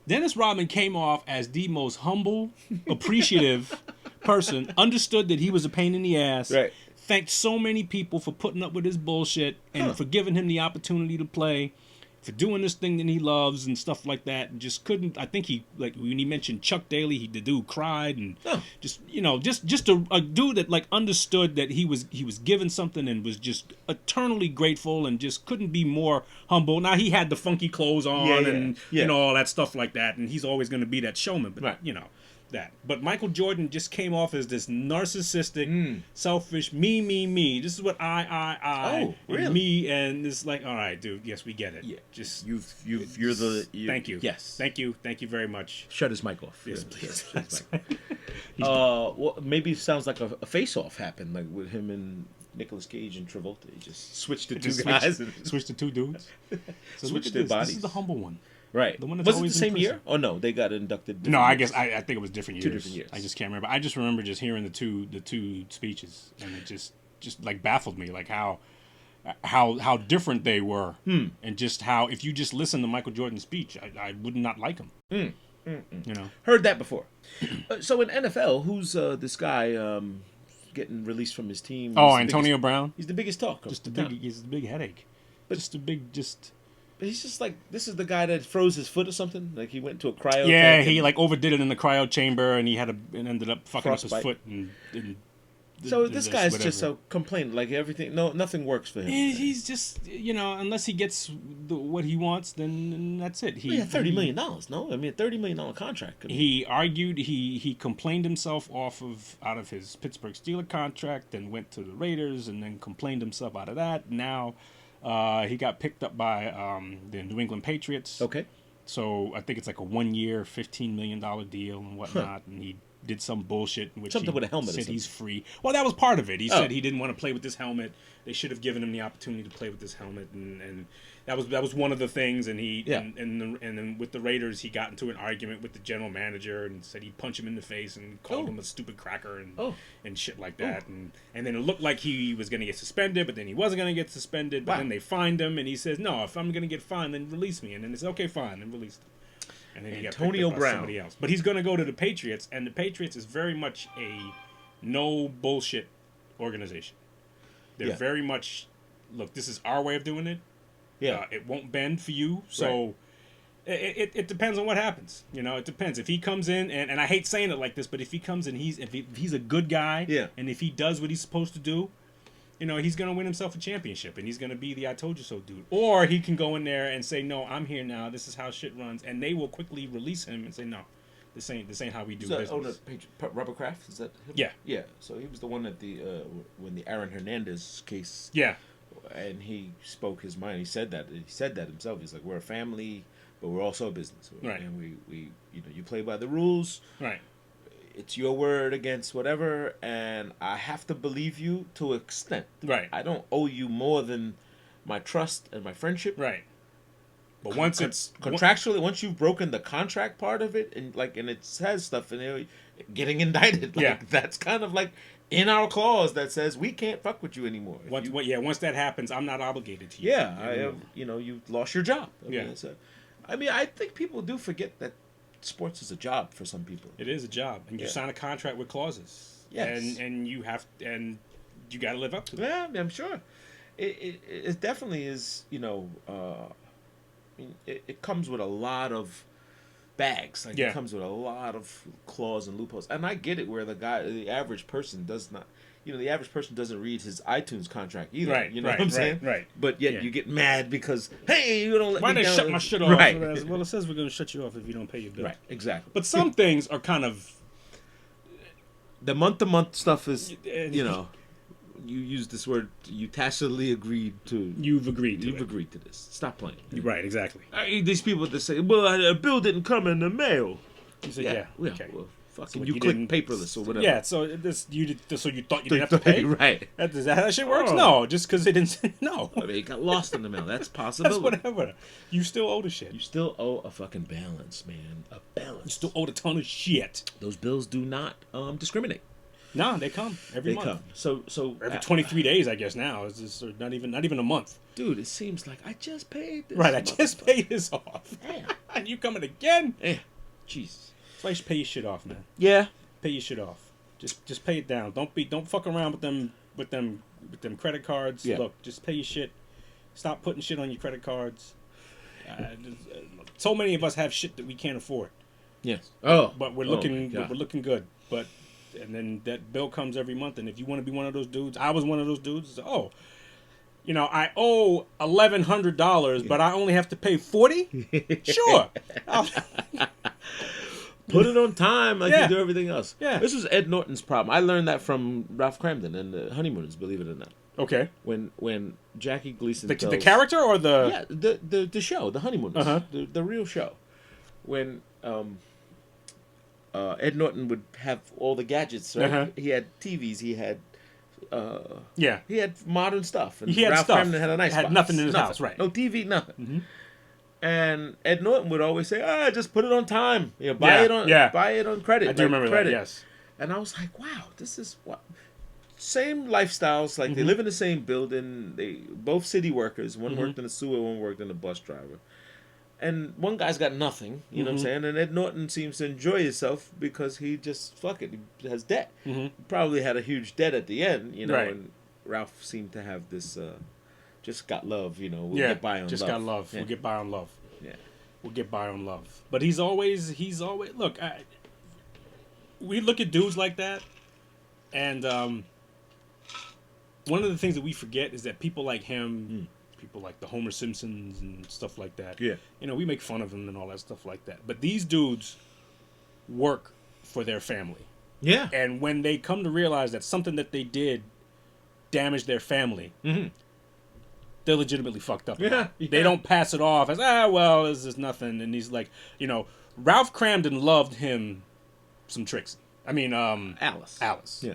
Dennis Rodman came off as the most humble, appreciative person, understood that he was a pain in the ass, Right. thanked so many people for putting up with his bullshit and for giving him the opportunity to play, for doing this thing that he loves and stuff like that, and just couldn't. I think when he mentioned Chuck Daly, the dude cried and just a dude that like understood that he was given something and was just eternally grateful and just couldn't be more humble. Now he had the funky clothes on and all that stuff like that, and he's always going to be that showman. But Right. that. But Michael Jordan just came off as this narcissistic, selfish, me. This is what I, Oh, really? and me, and it's like, all right, dude. Yes, we get it. Yeah. Just You. thank you. Yes. Thank you very much. Shut his mic off. Yes, please. Shut his mic. Well, maybe it sounds like a face-off happened, like with him and Nicolas Cage and Travolta. He just switched to two Just guys. switched to two dudes. So Switched look at their this. bodies. This is the humble one. Right. The one that's Was it the always in same prison. year? Oh no, they got inducted. No, different I years. guess I think it was different years. Two different years. I just can't remember. I just remember just hearing the two speeches, and it just like baffled me, like how different they were, and just how if you just listen to Michael Jordan's speech, I would not like him. You know, Heard that before. So in NFL, who's this guy getting released from his team? oh, He's the Antonio biggest- Brown, He's the biggest talker. he's a big headache, but He's just like, this is the guy that froze his foot or something. Like he went to a cryo. yeah, tank he and- like overdid it in the cryo chamber, and he ended up fucking up his Frostbite. foot and So this guy's whatever. just a complaint. Like everything, nothing works for him. He's just, unless he gets what he wants, then that's it. He had $30 million. No, I mean $30 million contract. He argued. He complained himself out of his Pittsburgh Steelers contract, then went to the Raiders, and then complained himself out of that. Now, he got picked up by the New England Patriots. Okay. So I think it's like a 1 year, $15 million deal and whatnot, and he did some bullshit in which Something he with a helmet or said something. he's free. Well, that was part of it. He Oh. said he didn't want to play with this helmet. They should have given him the opportunity to play with this helmet, and that was one of the things. And and then with the Raiders, he got into an argument with the general manager and said he'd punch him in the face and called him a stupid cracker and shit like that. And then it looked like he was going to get suspended, but then he wasn't going to get suspended. But Wow. then they fined him, and he says, "No, if I'm going to get fined, then release me." And then they said, "Okay, fine," and released him. And then he got picked Antonio up by Brown. somebody else. But he's going to go to the Patriots, and the Patriots is very much a no bullshit organization. They're Yeah. very much, look, this is our way of doing it. Yeah. It won't bend for you. So it depends on what happens. It depends. If he comes in, and I hate saying it like this, but if he comes in, if he's a good guy, Yeah. and if he does what he's supposed to do, he's going to win himself a championship, and he's going to be the I told you so dude. Or he can go in there and say, no, I'm here now. This is how shit runs. And they will quickly release him and say, no, this ain't how we do business. Robert Kraft, is that him? Yeah. Yeah. So he was the one at the when the Aaron Hernandez case. Yeah. And he spoke his mind. He said that himself. He's like, we're a family, but we're also a business. Right. And we you play by the rules. Right. It's your word against whatever, and I have to believe you to an extent. Right. I don't owe you more than my trust and my friendship. Right. But once it's Contractually, once you've broken the contract part of it, and it says stuff in there, getting indicted. Yeah. That's kind of like in our clause that says we can't fuck with you anymore. once that happens, I'm not obligated to you. Yeah, I have. You've lost your job. Yeah. I think people do forget that sports is a job for some people. It is a job, and you Yeah. sign a contract with clauses. Yes. And you have you got to live up to Yeah, that. I'm sure. It definitely is. It comes with a lot of bags. Like Yeah. it comes with a lot of clause and loopholes. And I get it where the average person does not. The average person doesn't read his iTunes contract either. Right, You know right, what I'm right, saying? right. But yet Yeah. you get mad because hey, you don't let Why me they down. shut my shit off? Right. Well, it says we're going to shut you off if you don't pay your bill. Right. Exactly. But some things are kind of the month-to-month stuff is, Yeah. you use this word. You tacitly agreed to. you've agreed to. You've it. agreed to this. Stop playing. Right, exactly. These people that say, "Well, a bill didn't come in the mail." You said, yeah. Okay. Well, fucking, So you you click didn't- paperless or whatever. Yeah, so so you thought you didn't have to pay? Right. Is that how that shit works? Oh. No, just because they didn't say no. I mean, it got lost in the mail. That's That's possible. whatever. You still owe the shit. You still owe a fucking balance, man. A balance. You still owe a ton of shit. Those bills do not discriminate. No, they come every They month. come. So Every 23 days, I guess now. It's just, or not even a month. dude, it seems like I just paid this. Right, I just paid this off. Damn. And you coming again? Yeah. Jesus. That's why you should pay your shit off, man. Yeah. Pay your shit off. Just pay it down. Don't fuck around with them credit cards. Yeah. Look, just pay your shit. Stop putting shit on your credit cards. So many of us have shit that we can't afford, Yes. Oh. but we're Oh looking my God. we're looking good. And then that bill comes every month, and if you want to be one of those dudes, I was one of those dudes. I owe $1,100, but I only have to pay $40. Sure. Put it on time like Yeah. you do everything else. Yeah. This was Ed Norton's problem. I learned that from Ralph Cramden and the Honeymooners, believe it or not. Okay. When Jackie Gleason The tells, character or the yeah, the show, the Honeymooners, Uh-huh. the real show, when Ed Norton would have all the gadgets. Right? Uh-huh. He had TVs. He had yeah. he had modern stuff. And He had Ralph stuff. Cramden had a nice Had box. nothing in his house, right. No TV, nothing. Mhm. And Ed Norton would always say, just put it on time. Buy it on credit. I do remember credit. that. Yes. And I was like, wow, this is what same lifestyles. Like they Mm-hmm. live in the same building. They both city workers. One Mm-hmm. worked in the sewer. One worked in the bus driver. And one guy's got nothing. You know what I'm Mm-hmm. saying? And Ed Norton seems to enjoy himself because he just fuck it. He has debt. Mm-hmm. Probably had a huge debt at the end. Right. And Ralph seemed to have this. Just got love. We'll Yeah. get by on just love. got love. Yeah. We'll get by on love. Yeah. We'll get by on love. But he's always look. We look at dudes like that, and one of the things that we forget is that people like him, people like the Homer Simpsons and stuff like that. Yeah. You know, we make fun of them and all that stuff like that. But these dudes work for their family. Yeah. And when they come to realize that something that they did damaged their family, they're legitimately fucked up. Yeah, yeah. They don't pass it off as, well, this is nothing. And he's like, you know, Ralph Cramden loved him some Trixie. I mean, Alice. He Yeah.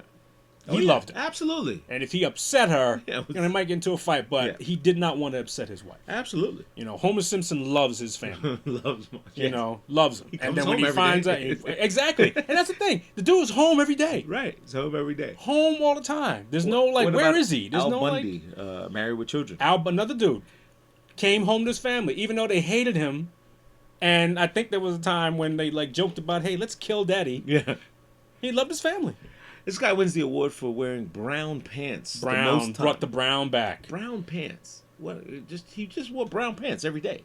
Oh, yeah, loved her. Absolutely. And if he upset her, Yeah, and they might get into a fight, but he did not want to upset his wife. Absolutely. You know, Homer Simpson loves his family. Loves You know, loves them. He And comes then when home he every finds out, day. exactly. And that's the thing. The dude is home every day. Right. He's home every day. Home all the time. There's no like, What where about is he? There's Al no Bundy, Married with Children. like, another dude came home to his family, even though they hated him. And I think there was a time when they like joked about, hey, let's kill Daddy. Yeah. He loved his family. This guy wins the award for wearing brown pants. the Brown most time. brought the brown back. Brown pants. What? He just wore brown pants every day.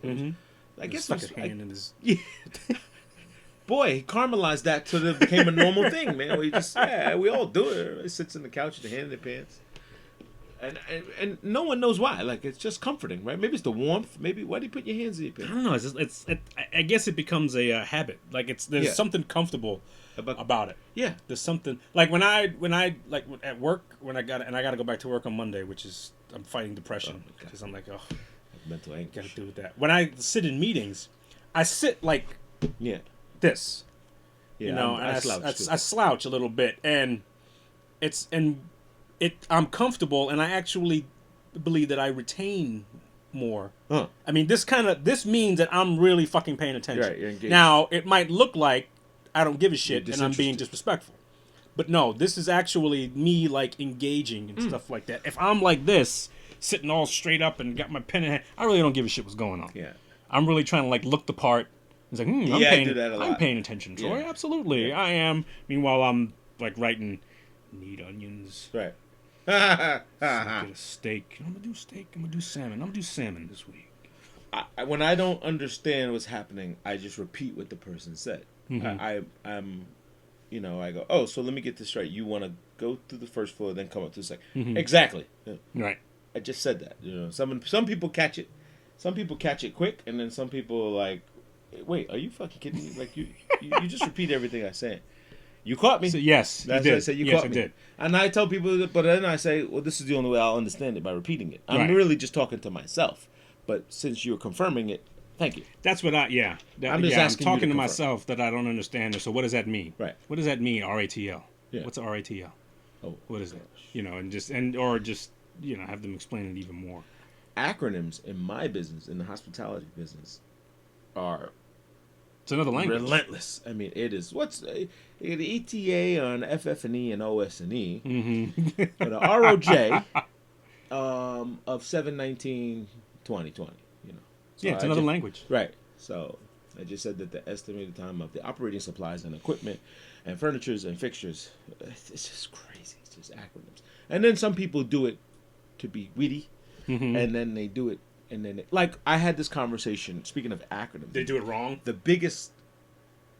I guess Stuck it was- his hand in his. Yeah. Boy, he caramelized that till it became a normal thing, man. We just we all do it. Everybody sits on the couch with their hand in their pants. And no one knows why. Like, it's just comforting, right? Maybe it's the warmth. Maybe why do you put your hands in your I pants? don't know. I guess it becomes a habit. Like there's Yeah. something comfortable about it. Yeah. There's something like when I like at work when I got to go back to work on Monday, which is I'm fighting depression Oh, my God. because I'm like, Mental gotta anguish. do with that. When I sit in meetings, I sit like Yeah. this, Yeah. you know, I and slouch too. I slouch a little bit, and I'm comfortable, and I actually believe that I retain more. Huh. I mean, this means that I'm really fucking paying attention. Right, you're engaged. Now, it might look like I don't give a shit You're and I'm being disinterested. disrespectful. But no, this is actually me like engaging and stuff like that. If I'm like this, sitting all straight up and got my pen in hand, I really don't give a shit what's going on. Yeah. I'm really trying to like look the part. It's like, I'm Yeah, I paying, do that a I'm lot. paying attention, Troy. Yeah. Absolutely, I am. Meanwhile, I'm like writing, need onions. Right. Get a steak. I'm gonna do steak. I'm gonna do salmon. I'm gonna do salmon this week. When I don't understand what's happening, I just repeat what the person said. I'm, you know, I go, oh, so let me get this right. You want to go through the first floor, then come up to the second. Exactly. Yeah. Right. I just said that. You know, some people catch it. Some people catch it quick, and then some people are like, wait, are you fucking kidding me? Like you just repeat everything I say. You caught me. So, yes, That's you what did. I said. You yes, caught I me. did. And I tell people, but then I say, well, this is the only way I'll understand it, by repeating it. I'm Right. really just talking to myself. But since you're confirming it, thank you. That's what I'm just asking you I'm to talking to confirm. myself that I don't understand it. So what does that mean? Right. What does that mean? RATL. Yeah. What's a RATL? Oh, What is that? You know, and just you know have them explain it even more. acronyms in my business, in the hospitality business, are It's another language. relentless. I mean, it is. What's the ETA on FF&E and OS&E? Mm-hmm. But a ROJ of 7/19/2020. You know. So Yeah, it's I another just- language. Right. So I just said that the estimated time of the operating supplies and equipment and furnitures and fixtures, it's just crazy. It's just acronyms. And then some people do it to be witty, and then they do it, and then like I had this conversation. Speaking of acronyms, They do it wrong. the biggest.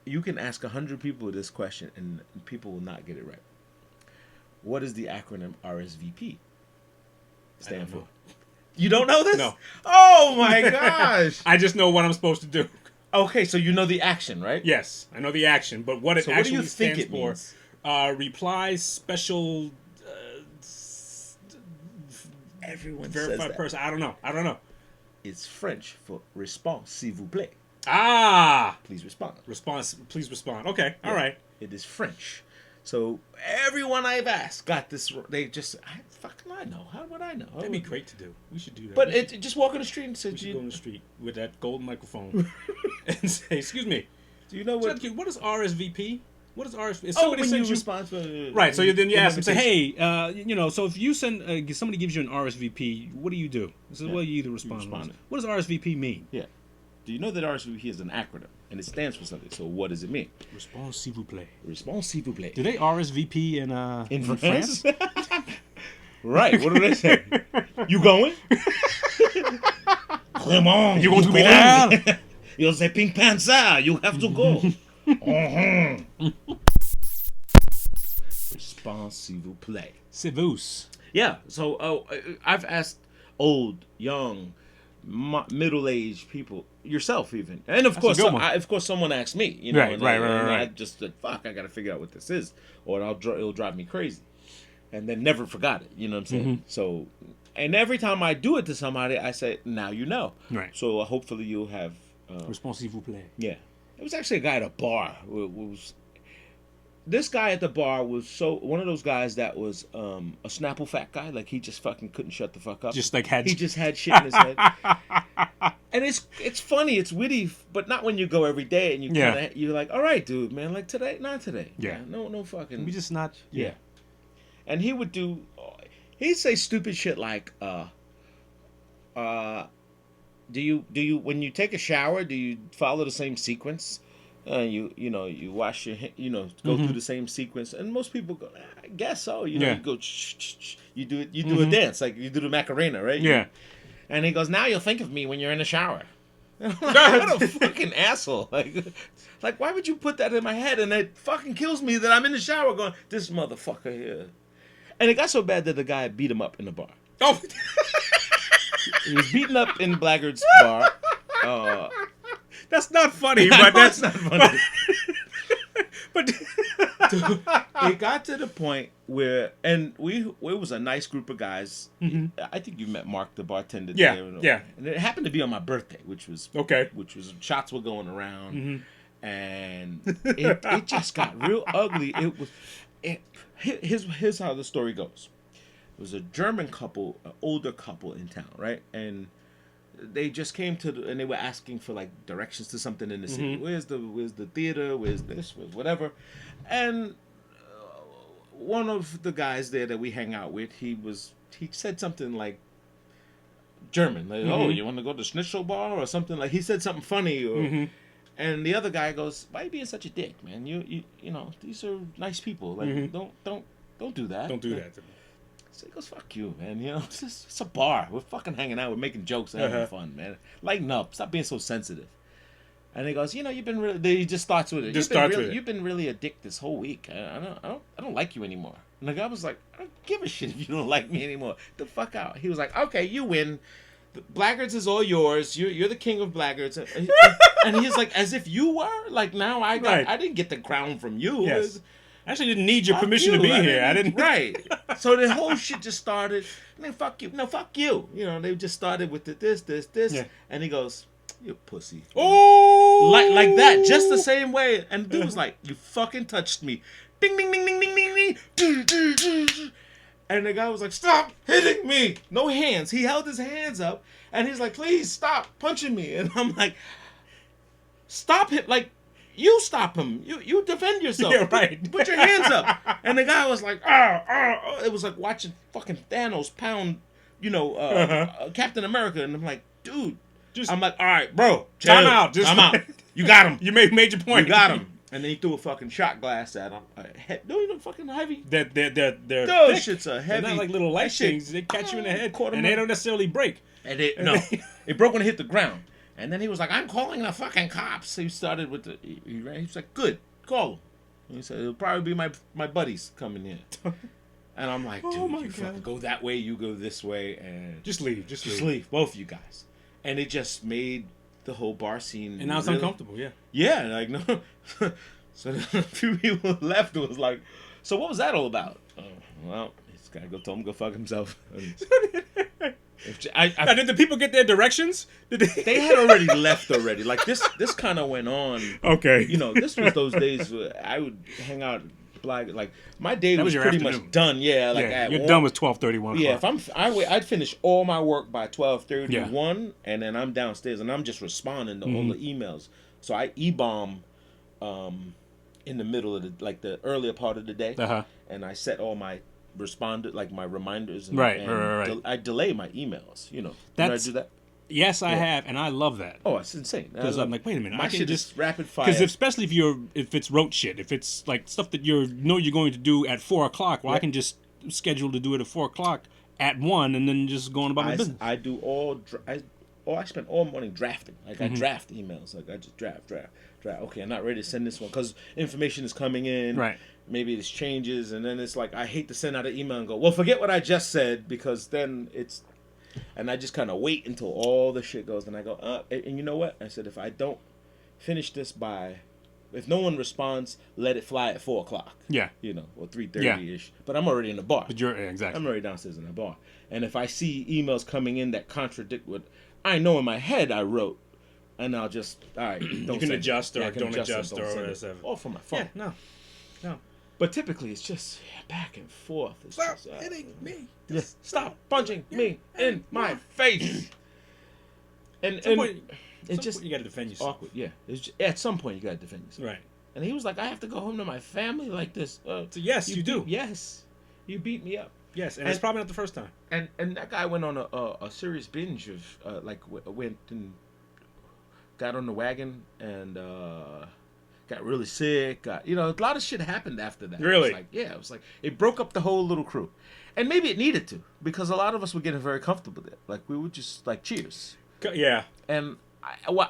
You can ask 100 people this question, and people will not get it right. What does the acronym RSVP stand for? know. You don't know this? No. Oh my gosh. I just know what I'm supposed to do. Okay, so you know the action, right? Yes, I know the action, but what it So what do actually you think stands it for? means? Replies special Everyone says verified that. person. I don't know. It's French for réponse, s'il vous plaît. Ah, Please respond. response. Please respond. Okay, all right. It is French. So everyone I've asked got this. They just, I know. How would I know? That'd be great to do. We should do that. But we should, just walk on the street and say, we should do go in you, the street with that gold microphone and say, "Excuse me, do you know what? what is RSVP? What is RSVP?" If Oh, somebody when sends you respond to right, so then you ask them, say, invitation. "Hey, you know, so if you send somebody gives you an RSVP, what do you do?" He says, Yeah. "Well, you either respond." or respond. not." What does RSVP mean? Yeah. Do you know that RSVP is an acronym and it stands for something? So what does it mean? Response, s'il vous plaît. Réponse, s'il vous plaît. Do they RSVP in France? Right. What do they say? You going? Clément, You want to be there? You're the Pink Panther. You have to go. Response, s'il vous plaît. C'est vous. Yeah. So I've asked old, young, middle-aged people, yourself even, and of That's a course, good one. of course, someone asked me. You know, Right, and right, and I right. just said, "Fuck, I gotta figure out what this is, or it'll drive me crazy," and then never forgot it. You know what I'm saying? Mm-hmm. So, and every time I do it to somebody, I say, "Now you know." Right. So hopefully you'll have. Response, s'il vous plaît. Yeah. It was actually a guy at a bar. This guy at the bar was one of those guys that was a Snapple fat guy. Like he just fucking couldn't shut the fuck up. Just like had. He just had shit in his head. And it's funny, it's witty, but not when you go every day and you Yeah. kinda, you're like, all right, dude, man, like today, not today. Yeah. No fucking. We just not. Yeah. And he would he'd say stupid shit like, do you when you take a shower, do you follow the same sequence? You wash your go through the same sequence, and most people go, I guess so. You go, you do it, you do a dance like you do the Macarena, right? Yeah. And he goes, now you'll think of me when you're in the shower. And I'm like, what a fucking asshole! Like, why would you put that in my head? And it fucking kills me that I'm in the shower going, this motherfucker here. And it got so bad that the guy beat him up in the bar. Oh. He was beaten up in Blackguard's bar. That's not funny, I but know that's it's not funny. But It got to the point where, and it was a nice group of guys. I think you met Mark, the bartender. Yeah, there. yeah. And it happened to be on my birthday, which was Okay. shots were going around, and it just got real ugly. Here's how the story goes. It was a German couple, an older couple in town, right? And they just came and they were asking for like directions to something in the city. Where's the theater? Where's this? Where's whatever? And one of the guys there that we hang out with, he said something like German, like, oh, you want to go to Schnitzel bar or something, like he said something funny, or and the other guy goes, why are you being such a dick, man? You know, these are nice people, like don't do that. don't do that to me. So he goes, fuck you, man. You know, it's a bar. We're fucking hanging out. We're making jokes and having fun, man. Lighten up. Stop being so sensitive. And he goes, you've been really. He just starts with it. You've been really a dick this whole week. I don't like you anymore. And the guy was like, I don't give a shit if you don't like me anymore. The fuck out. He was like, okay, you win. The Blackguards is all yours. You're the king of Blackguards. And he's like, as if you were. Like now I didn't get the crown from you. Yes. I actually didn't need your permission to be here. I didn't. Right. So the whole shit just started. And then fuck you. No, fuck you. You know, they just started with this. Yeah. And he goes, you pussy. Oh. Like that. Just the same way. And the dude was like, you fucking touched me. Ding, ding, ding, ding, ding, ding, ding. And the guy was like, stop hitting me. No hands. He held his hands up. And he's like, please stop punching me. And I'm like, stop him. Like, you stop him. You defend yourself. Yeah, right. Put your hands up. And the guy was like, It was like watching fucking Thanos pound, Captain America. And I'm like, dude. I'm like, all right, bro. Time out. Time out. You got him. You made your point. You got him. And then he threw a fucking shot glass at him. No, you know, fucking heavy. They're Those thick. shits are heavy. They're not like little light That shit- things. They catch you in the head, caught him and they up. don't necessarily break. And it broke when it hit the ground. And then he was like, I'm calling the fucking cops. He started with he was like, good, call them. And he said, it'll probably be my buddies coming here. And I'm like, dude, Oh my you fucking God. go that way, you go this way, and Just leave. just leave, both of you guys. And it just made the whole bar scene. And now it's really- uncomfortable. Yeah. Yeah, like no. So then a few people left. It was like, so what was that all about? Oh, well, he's gotta go tell him to go fuck himself. Now, did the people get their directions? Did They had already left already. Like this kind of went on. Okay. You know, this was those days where I would hang out black. Like my day That was was your pretty afternoon. much done. Yeah, like yeah, at you're one- done with 12:31. Yeah, if I'd finish all my work by 12:31, Yeah. and then I'm downstairs and I'm just responding to Mm-hmm. all the emails. So I e-bomb in the middle of the earlier part of the day, and I set all my my reminders. And, Right, and right. I delay my emails. You know, That's- did I do that? Yes, I have, and I love that. Oh, it's insane. Because I'm like, wait a minute, my I can shit just is rapid fire. because especially if it's rote shit, if it's like stuff that you're going to do at 4:00, well, I can just schedule to do it at 4:00 at 1, and then just go on about my business. I do all I spent all morning drafting. Like I draft emails. Like I just draft. Okay, I'm not ready to send this one because information is coming in. Right. Maybe it's changes, and then it's like I hate to send out an email and go, well, forget what I just said, because then it's, and I just kind of wait until all the shit goes, and I go, and you know what? I said, if I don't finish this if no one responds, let it fly at 4:00. Yeah. You know, or 3:30 ish. But I'm already in the bar. But you're exactly. I'm already downstairs in the bar, and if I see emails coming in that contradict what I know in my head I wrote, and I'll just, all right, don't You can send it. adjust or Yeah, I can don't adjust it, or send it. whatever. Or from my phone. Yeah, no. But typically it's just back and forth. It's Stop just, hitting me. yeah, stop punching me in my face. And Some point, it's just you got to defend yourself. awkward. Yeah, at some point you gotta defend yourself. Right. And he was like, I have to go home to my family like this. So yes, you do. Yes, you beat me up. Yes, and it's probably not the first time. And that guy went on a serious binge of went and got on the wagon and got really sick. A lot of shit happened after that. Really? It was like it broke up the whole little crew, and maybe it needed to, because a lot of us were getting very comfortable there. Like we would just like cheers. Yeah. And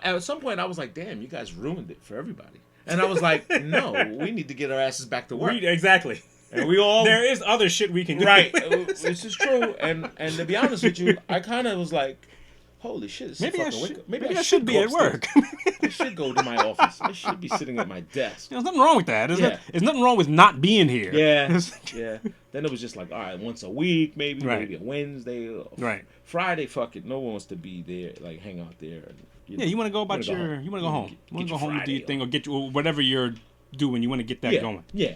at some point I was like, damn, you guys ruined it for everybody. And I was like, no, we need to get our asses back to work. Exactly. And we all There is other shit we can do. right. This is true. And to be honest with you, I kind of was like, holy shit, this Maybe is I fucking should. wake up. Maybe I should be go at upstairs. work. I should go to my office. I should be sitting at my desk. There's nothing wrong with that. Yeah. There's nothing wrong with not being here. Yeah, yeah. Then it was just like, all right, once a week, maybe Right. maybe a Wednesday, or Right. Friday. Fuck it, no one wants to be there, like hang out there. And, Yeah, you want to go about wanna go your. home. You want to go home. Get You want to your go home and do Friday your thing, off. or get you whatever you're doing. You want to get that yeah, going. yeah.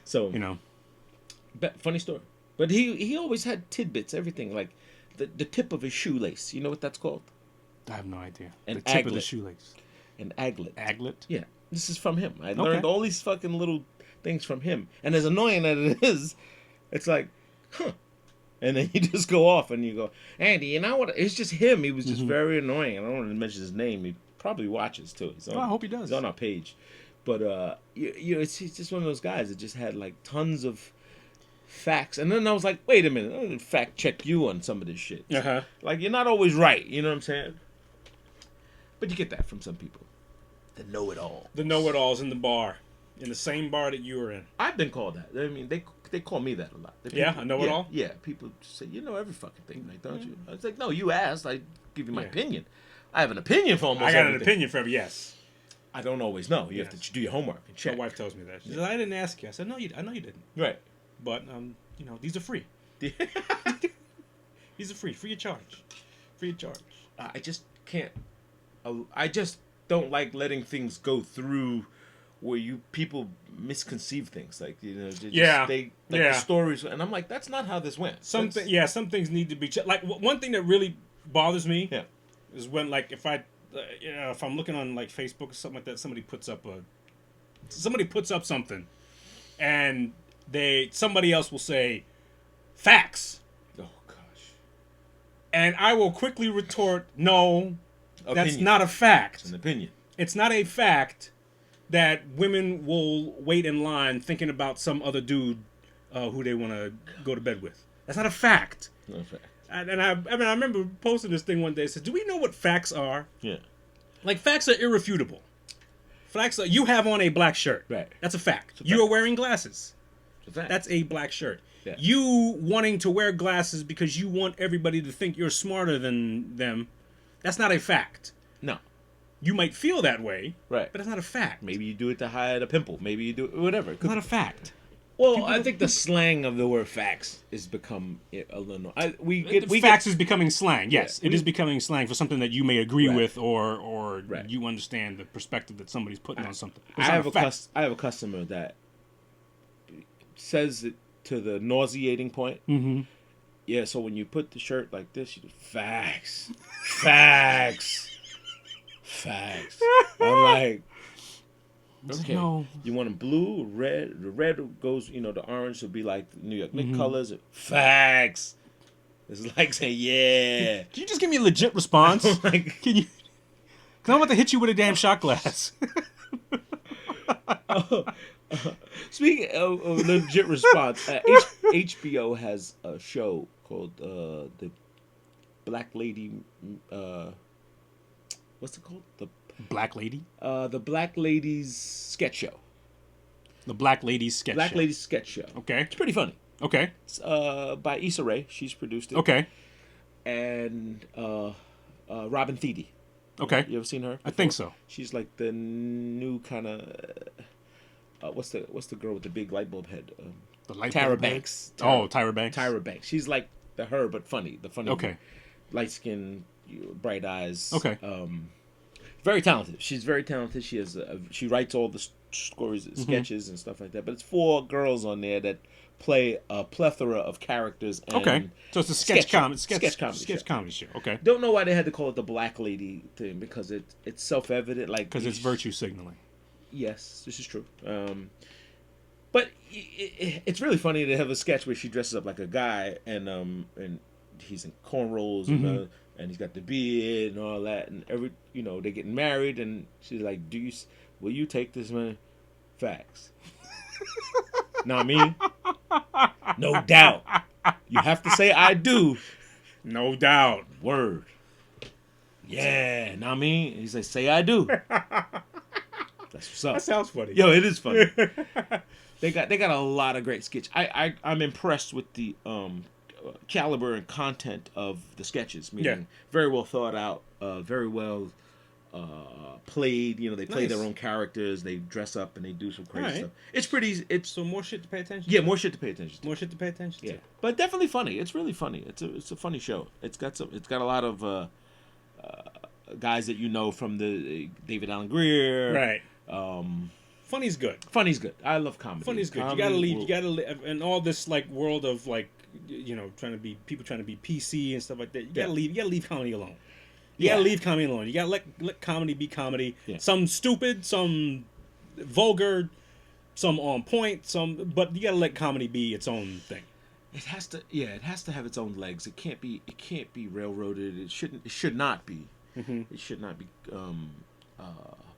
So funny story, but he always had tidbits, everything like the tip of his shoelace. You know what that's called? I have no idea. An The tip of the aglet. shoelace. An aglet. Aglet. Yeah, this is from him. I learned all these fucking little things from him. And as annoying as it is, it's like, huh. And then you just go off and you go, Andy, you know what? It's just him. He was just very annoying. I don't want to mention his name. He probably watches too. He's on, I hope he does. He's on our page. But it's just one of those guys that just had like tons of facts. And then I was like, wait a minute, I'm gonna fact check you on some of this shit. Uh-huh. Like, you're not always right. You know what I'm saying? But you get that from some people. The know-it-all. The know-it-alls in the bar, in the same bar that you were in. I've been called that. I mean, they call me that a lot. Yeah, a know-it-all? Yeah, people say, you know every fucking thing, like, don't you? I was like, no, you asked. I give you my opinion. I have an opinion for almost I got everything. an opinion for every yes. I don't always know. You have to do your homework and My check. wife tells me that. She says, I didn't ask you. I said, no, I know you didn't. Right. But, these are free. These are free of charge. Free of charge. I just can't. I just don't like letting things go through where people misconceive things. Like, the stories. And I'm like, that's not how this went. Some things need to be checked. Like, one thing that really bothers me is when, like, if I'm looking on, like, Facebook or something like that, somebody puts up something, and somebody else will say, facts. Oh, gosh. And I will quickly retort, no, that's Opinion. not a fact. It's an opinion. It's not a fact that women will wait in line thinking about some other dude who they want to go to bed with. That's not a fact. No fact. And I remember posting this thing one day. It said, do we know what facts are? Yeah. Like, facts are irrefutable. Facts are, you have on a black shirt. Right. That's a fact. It's a You fact. are wearing glasses. It's a fact. That's a black shirt. Yeah. You wanting to wear glasses because you want everybody to think you're smarter than them, that's not a fact. No. You might feel that way, Right. but it's not a fact. Maybe you do it to hide a pimple. Maybe you do it, whatever. It's not a fact. Well, I think the slang of the word facts is become a little. Facts is becoming slang. Yes, Yeah, it is becoming slang for something that you may agree Right. with, or Right. you understand the perspective that somebody's putting on something. But I it's not have a a fact. I have a customer that says it to the nauseating point. Mm-hmm. Yeah, so when you put the shirt like this, you do facts, facts, facts. I'm like, okay, No. you want them blue, red? The red goes, the orange would be like the New York Knicks Mm-hmm. colors. Facts. It's like saying, yeah. Can you just give me a legit response? Like, Can you? Because I'm about to hit you with a damn shot glass. speaking of legit response, HBO has a show called The Black Lady. What's it called? Black Lady. The Black Ladies sketch show. The Black Ladies sketch. Black show. Ladies sketch show. Okay. It's pretty funny. Okay. It's by Issa Rae. She's produced it. Okay. And Robin Thede. Okay. You ever seen her? I think so. She's like the new kind of. What's the girl with the big light bulb head? The light Tyra bulb Banks. Tyra Banks. Tyra Banks. She's like her, but funny. The funny. Okay. Light skin, bright eyes. Okay. Very talented. She's very talented. She writes all the stories, sketches, and stuff like that. But it's 4 girls on there that play a plethora of characters. And Okay. So it's a sketch comedy show. Okay. Don't know why they had to call it the Black Lady thing, because it's self-evident. Like, Because it's virtue signaling. Yes, this is true. But it's really funny to have a sketch where she dresses up like a guy, and he's in cornrows, and he's got the beard and all that, and they're getting married, and she's like, will you take this man? Facts. Know what I mean? No doubt. You have to say I do. No doubt. Word. Yeah, know what I mean? He says, say I do. That's what's up. That sounds funny. Yo, it is funny. They got a lot of great sketches. I'm impressed with the caliber and content of the sketches. Meaning, very well thought out, very well played. They play their own characters. They dress up and they do some crazy stuff. It's pretty. So more shit to pay attention. Yeah, more shit to pay attention to. More shit to pay attention to. Yeah, but definitely funny. It's really funny. It's a funny show. It's got a lot of guys that from the David Allen Greer. Right. Funny's good. Funny's good. I love comedy. Funny's good. You gotta live in all this like world of like trying to be PC and stuff like that. You gotta leave comedy alone. You gotta leave comedy alone. You gotta let comedy be comedy. Yeah. Some stupid, some vulgar, some on point, but you gotta let comedy be its own thing. It has to have its own legs. It can't be railroaded. It should not be. Mm-hmm. It should not be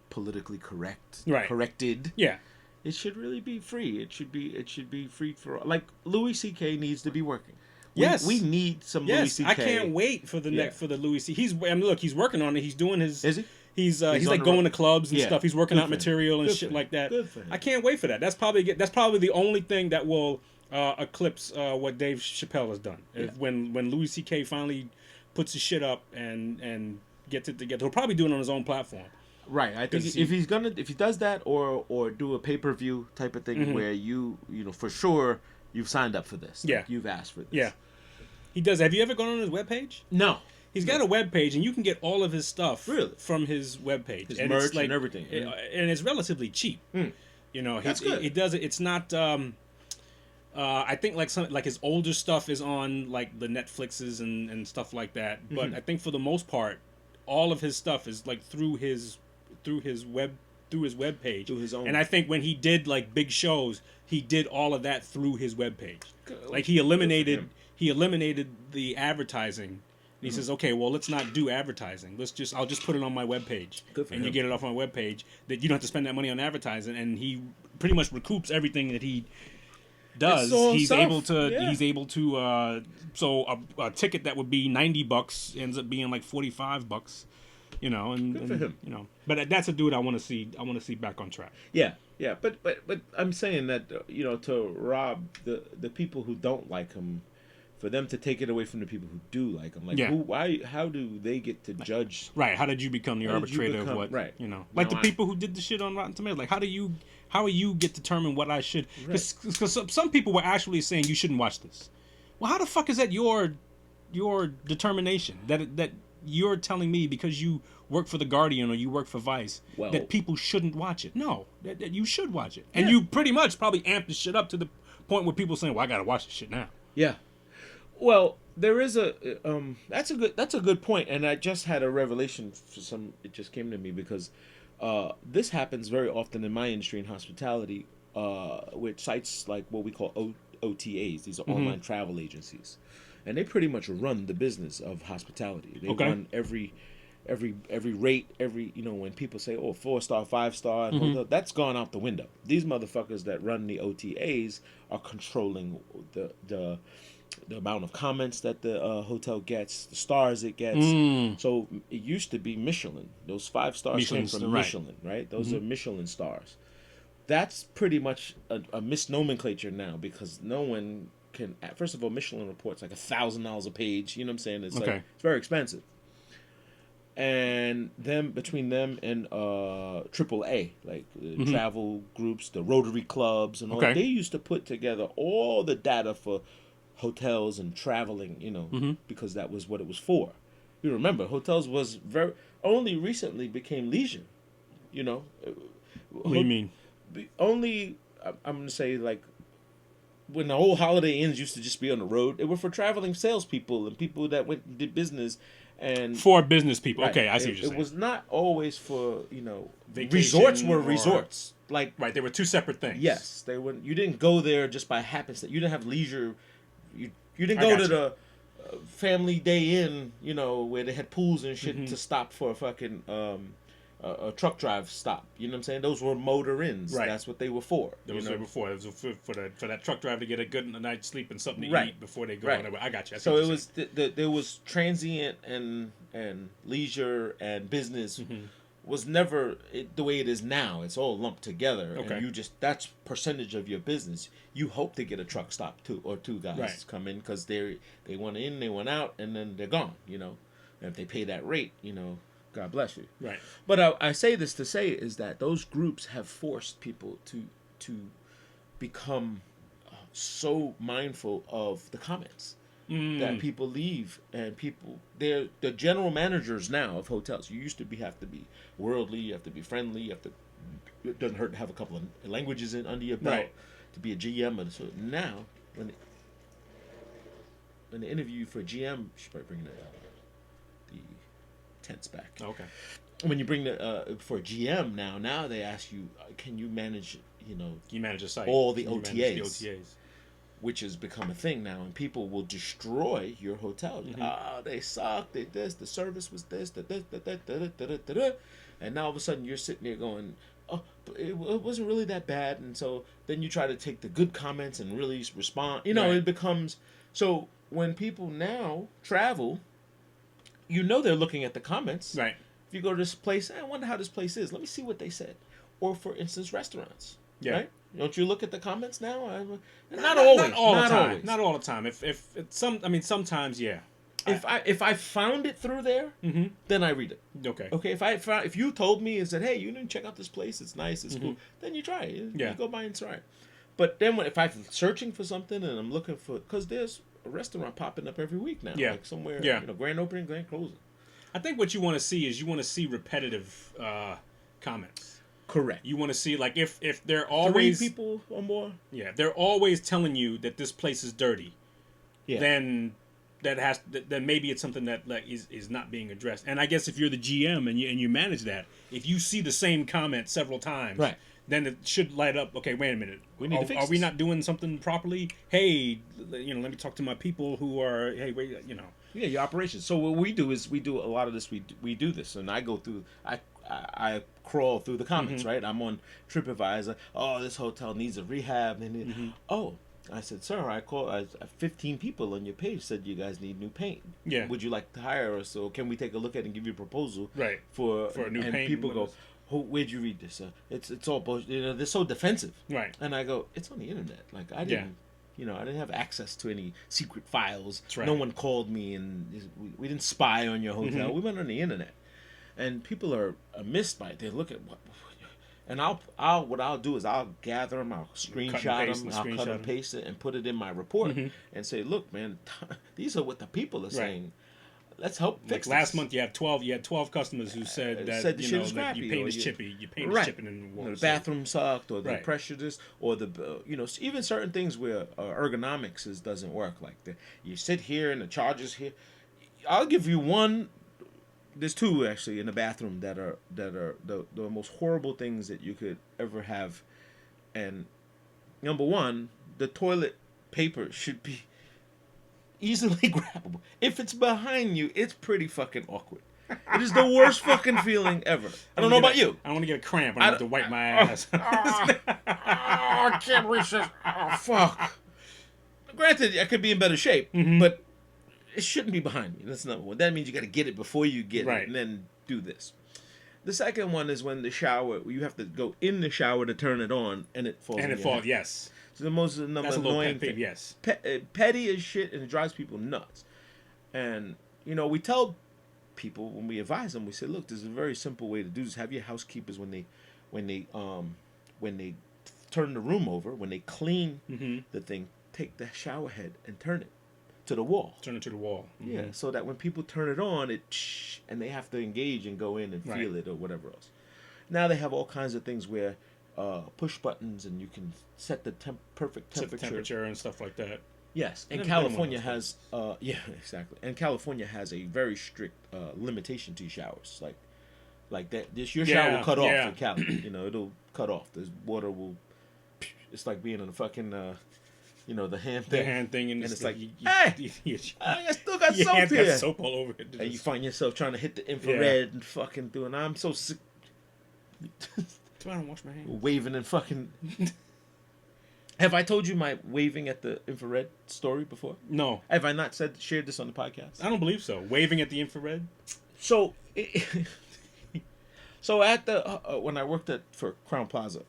politically corrected. Yeah. It should really be free. It should be free for all. Like Louis C.K. needs to be working. We need some Louis C.K. I can't wait for the next for the Louis C. He's working on it. He's doing his. Is he? He's like going to clubs and stuff. He's working out material and Good shit for like that. Good for him. I can't wait for that. That's probably the only thing that will eclipse what Dave Chappelle has done. Yeah. When Louis C.K. finally puts his shit up and gets it together, he'll probably do it on his own platform. Right. I think if he does that or do a pay-per-view type of thing where you for sure you've signed up for this. Yeah. Like you've asked for this. Yeah. He does. Have you ever gone on his webpage? No. He's got a webpage, and you can get all of his stuff from his webpage. His merch and everything. And it's relatively cheap. Mm. That's good. It does it. It's not. I think like his older stuff is on like the Netflixes and stuff like that. But I think for the most part, all of his stuff is like through his webpage. Through his own. And I think when he did like big shows, he did all of that through his webpage. Like he eliminated the advertising. And he says, okay, well, let's not do advertising. I'll just put it on my webpage. And you get it off my webpage. That you don't have to spend that money on advertising. And he pretty much recoups everything that he does. He's able to. So a ticket that would be $90 ends up being like $45. And good for him. But that's a dude I want to see back on track. Yeah. But I'm saying that to rob the people who don't like him, for them to take it away from the people who do like him, like how do they get to judge? Right. How did you become the arbitrator of what? Right. Like the people who did the shit on Rotten Tomatoes. Like how are you get determine what I should? Because some people were actually saying you shouldn't watch this. Well, how the fuck is that your determination that you're telling me because you work for The Guardian or you work for Vice that people shouldn't watch it? No, that you should watch it. And you pretty much probably amped the shit up to the point where people saying, well, I gotta watch this shit now. Yeah. Well, there is that's a good point, and I just had a revelation it just came to me because this happens very often in my industry in hospitality, with sites like what we call OTAs. These are online travel agencies, and they pretty much run the business of hospitality. They run every rate, when people say, 4-star, 5-star, that's gone out the window. These motherfuckers that run the OTAs are controlling the amount of comments that the hotel gets, the stars it gets. So it used to be Michelin. Those 5 stars came Michelin's, from right. Michelin, right? Those are Michelin stars. That's pretty much a misnomenclature now, because no one can. First of all, Michelin reports like $1,000 a page. You know what I'm saying? It's like Okay. it's very expensive. And them, between them and AAA, like travel groups, the Rotary clubs, and all, Okay. they used to put together all the data for hotels and traveling, because that was what it was for. You remember, hotels was very only recently became leisure. You know, What do you mean? only I'm gonna say, like, when the whole Holiday Inns used to just be on the road, it were for traveling salespeople and people that went and did business. And For business people. right, Okay, I see what it you're saying. was not always for Vacation resorts were or- resorts, like, Right, they were 2 separate things. yes, they were. You didn't go there just by happenstance. You didn't have leisure. You didn't I go got to you. the Family Day Inn, where they had pools and Mm-hmm. shit to stop for a fucking a truck drive stop. You know what I'm saying? Those were motor inns. Right. That's what they were for. That was before. It was for that truck driver to get a good night's sleep and something to Right. eat before they go Right. on their way. I got you. I see So what it you're was there was transient and leisure and business was never the way it is now. It's all lumped together, Okay. and that's percentage of your business. You hope to get a truck stop or 2 guys Right. come in, because they went in, they went out, and then they're gone. And if they pay that rate, God bless you. Right. But I say this to say is that those groups have forced people to become so mindful of the comments that people leave, and they're the general managers now of hotels. You used to have to be worldly, you have to be friendly, you have to. It doesn't hurt to have a couple of languages under your belt Right. to be a GM. And so now, when they interview you for a GM, you should probably bring the tents back. Okay. When you bring for a GM now they ask you, can you manage, You manage a site. all the You manage OTAs. The OTAs. which has become a thing now, and people will destroy your hotel. They suck. They this. The service was this. And now all of a sudden you're sitting there going, oh, but it wasn't really that bad. And so then you try to take the good comments and really respond. Right. It becomes so when people now travel, they're looking at the comments. Right. If you go to this place, I wonder how this place is. Let me see what they said. Or for instance, restaurants. Yeah. Right? Don't you look at the comments now? Not always. Not all the time. Always. Not all the time. If it's sometimes, yeah. If I found it through there, then I read it. Okay. Okay, if you told me and said, hey, you didn't check out this place, it's nice, it's cool, then you try it. Yeah. You go by and try it. But then if I'm searching for something and I'm looking for, because there's a restaurant popping up every week now, Yeah. like somewhere, Yeah. grand opening, grand closing. I think what you want to see is repetitive comments. Correct. You want to see, like, if they're 3 always people or more. yeah, they're always telling you that this place is dirty. Yeah. Then then maybe it's something that like is not being addressed. And I guess if you're the GM and you manage that, if you see the same comment several times, Right. then it should light up. Okay, wait a minute. We need to fix Are we this. not doing something properly? Hey, let me talk to my people who are. Hey, wait, Yeah, your operations. So what we do is we do a lot of this. We do this, and I go through. I crawl through the comments. Right. I'm on TripAdvisor. Oh, this hotel needs a rehab. And oh, I said, sir, I called. 15 people on your page said you guys need new paint. Yeah. Would you like to hire us? So can we take a look at it and give you a proposal? Right. For a new and paint, people what go, is- where'd you read this? It's all bullshit. They're so defensive. Right. And I go, it's on the internet. Like I didn't. I didn't have access to any secret files. That's right. No one called me, and we didn't spy on your hotel. We went on the internet, and people are amazed by it. They look at what, and what I'll do is I'll gather them, I'll screenshot paste them, and I'll screenshot cut 'em. and paste it, and put it in my report, and say, look, man, these are what the people are saying. Let's help fix Like last this. month, you had 12 customers who said that said the shit is that crappy, your paint or is you- chippy, your paint Right. is chipping in the wall. The bathroom sucked, or the Right. pressure this, or the even certain things where ergonomics doesn't work. Like you sit here and the charger's here. I'll give you one. There's 2 actually in the bathroom that are the most horrible things that you could ever have. And number 1, the toilet paper should be easily grabbable. If it's behind you, it's pretty fucking awkward. It is the worst fucking feeling ever. I don't know about you. I want to get a cramp. I have to wipe my ass. Oh, I can't reach this. Oh, fuck. Granted, I could be in better shape, Mm-hmm. but it shouldn't be behind me. That's number one. That means you got to get it before you get Right. it, and then do this. The second one is when the shower, you have to go in the shower to turn it on, and it falls. And in it your falls. hand. Yes, So the most that's a little annoying pet peeve. thing. Yes. Petty as shit, and it drives people nuts. And we tell people when we advise them, we say, look, there's a very simple way to do this. Have your housekeepers when they turn the room over, when they clean Mm-hmm. the thing, take the shower head and turn it to the wall. Turn it to the wall. Mm-hmm. Yeah, so that when people turn it on, and they have to engage and go in and feel Right. it or whatever else. Now they have all kinds of things where push buttons and you can set the perfect Set the temperature. temperature and stuff like that. Yes, and Never done one of California those has yeah, exactly. And California has a very strict limitation to showers. Like that, your shower Yeah, will cut yeah. off in Cali. It'll cut off. The water will. It's like being in a fucking the hand The thing. hand thing, and it's like, hey, I still got your soap hand here. got soap all over it. And you find yourself trying to hit the infrared and fucking doing. I'm so sick. I don't wash my hands. Waving and fucking. Have I told you my waving at the infrared story before? No, Have I not shared this on the podcast? I don't believe so. Waving at the infrared. So, so at the when I worked for Crown Plaza,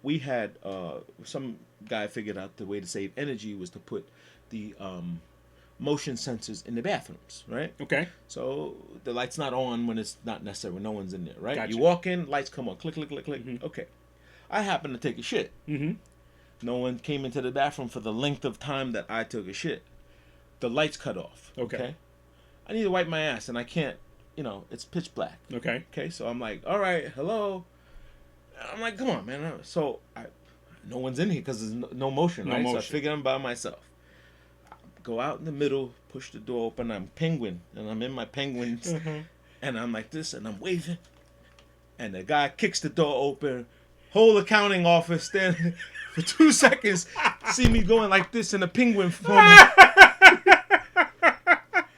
we had some guy figured out the way to save energy was to put the motion sensors in the bathrooms, right? Okay. So the light's not on when it's not necessary, when no one's in there, right? Gotcha. You walk in, lights come on, click, click, click, click. Okay. I happened to take a shit. Mm-hmm. No one came into the bathroom for the length of time that I took a shit. The lights cut off. Okay. I need to wipe my ass, and I can't. It's pitch black. Okay. Okay, so I'm like, all right, hello. I'm like, come on, man. So no one's in here because there's no motion, No right? So I motion. figure I'm by myself. I go out in the middle, push the door open. I'm penguin, and I'm in my penguins, and I'm like this, and I'm waving, and the guy kicks the door open. Whole accounting office standing for 2 seconds, see me going like this in a penguin form.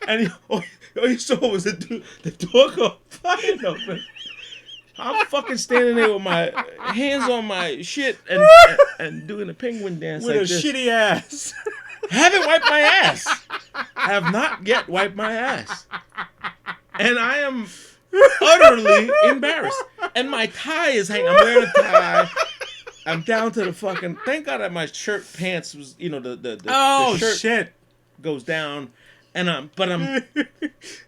And all you saw was the door go fucking open. I'm fucking standing there with my hands on my shit and doing a penguin dance With like a this. shitty ass. Haven't wiped my ass. Have not yet wiped my ass. And I am utterly embarrassed. And my tie is hanging. I'm wearing a tie. I'm down to the fucking. Thank God that my shirt pants was, the shirt shit. goes down, and I'm,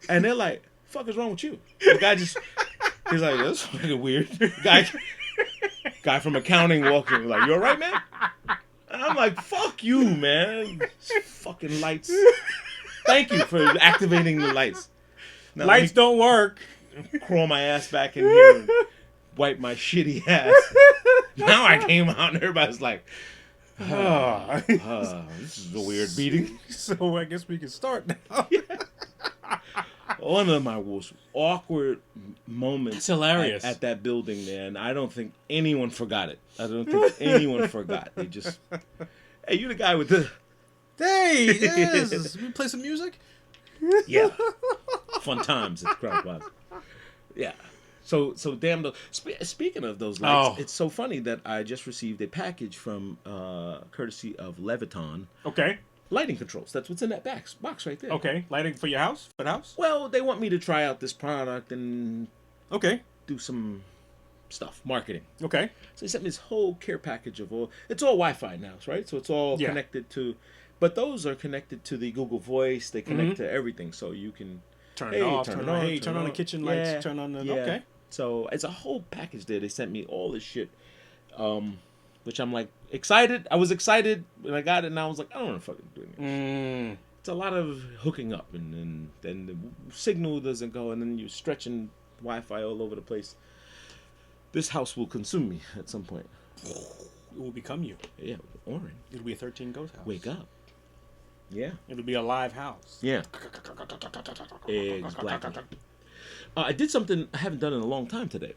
and they're like, "Fuck is wrong with you?" The guy he's like, "That's fucking weird." Guy from accounting walking like, "You all right, man?" And I'm like, "Fuck you, man." Fucking lights. Thank you for activating the lights. Now, Lights don't work. crawl my ass back in here and wipe my shitty ass. Now I came out and everybody's like, this is a weird meeting. So I guess we can start now. One of my most awkward moments That's hilarious. at that building, man. I don't think anyone forgot it. I don't think anyone forgot. They just, hey, you the guy with the, Hey, yes. We play some music? yeah, fun times at Crown Plaza. Yeah. So damn. Speaking of those lights, It's so funny that I just received a package from courtesy of Leviton Okay. lighting controls. That's what's in that box right there. Okay. Lighting for your house? For the house? Well, they want me to try out this product and Okay. do some stuff, marketing. Okay. So they sent me this whole care package of all. It's all Wi-Fi now, right? So it's all Yeah. connected to. But those are connected to the Google Voice. They connect to everything, so you can Turn Hey, it off. turn Turn it it on. on, Hey, turn turn it on the on. kitchen Yeah. lights. Turn on the. Yeah. Okay. So it's a whole package there. They sent me all this shit, which I'm like excited. I was excited when I got it, and I was like, I don't want to fucking do it. It's a lot of hooking up, and then the signal doesn't go, and then you're stretching Wi-Fi all over the place. This house will consume me at some point. It will become you. Yeah, Oren, It'll be a 13 ghost house. wake up. Yeah. It'll be a live house. Yeah. Exactly. I did something I haven't done in a long time today.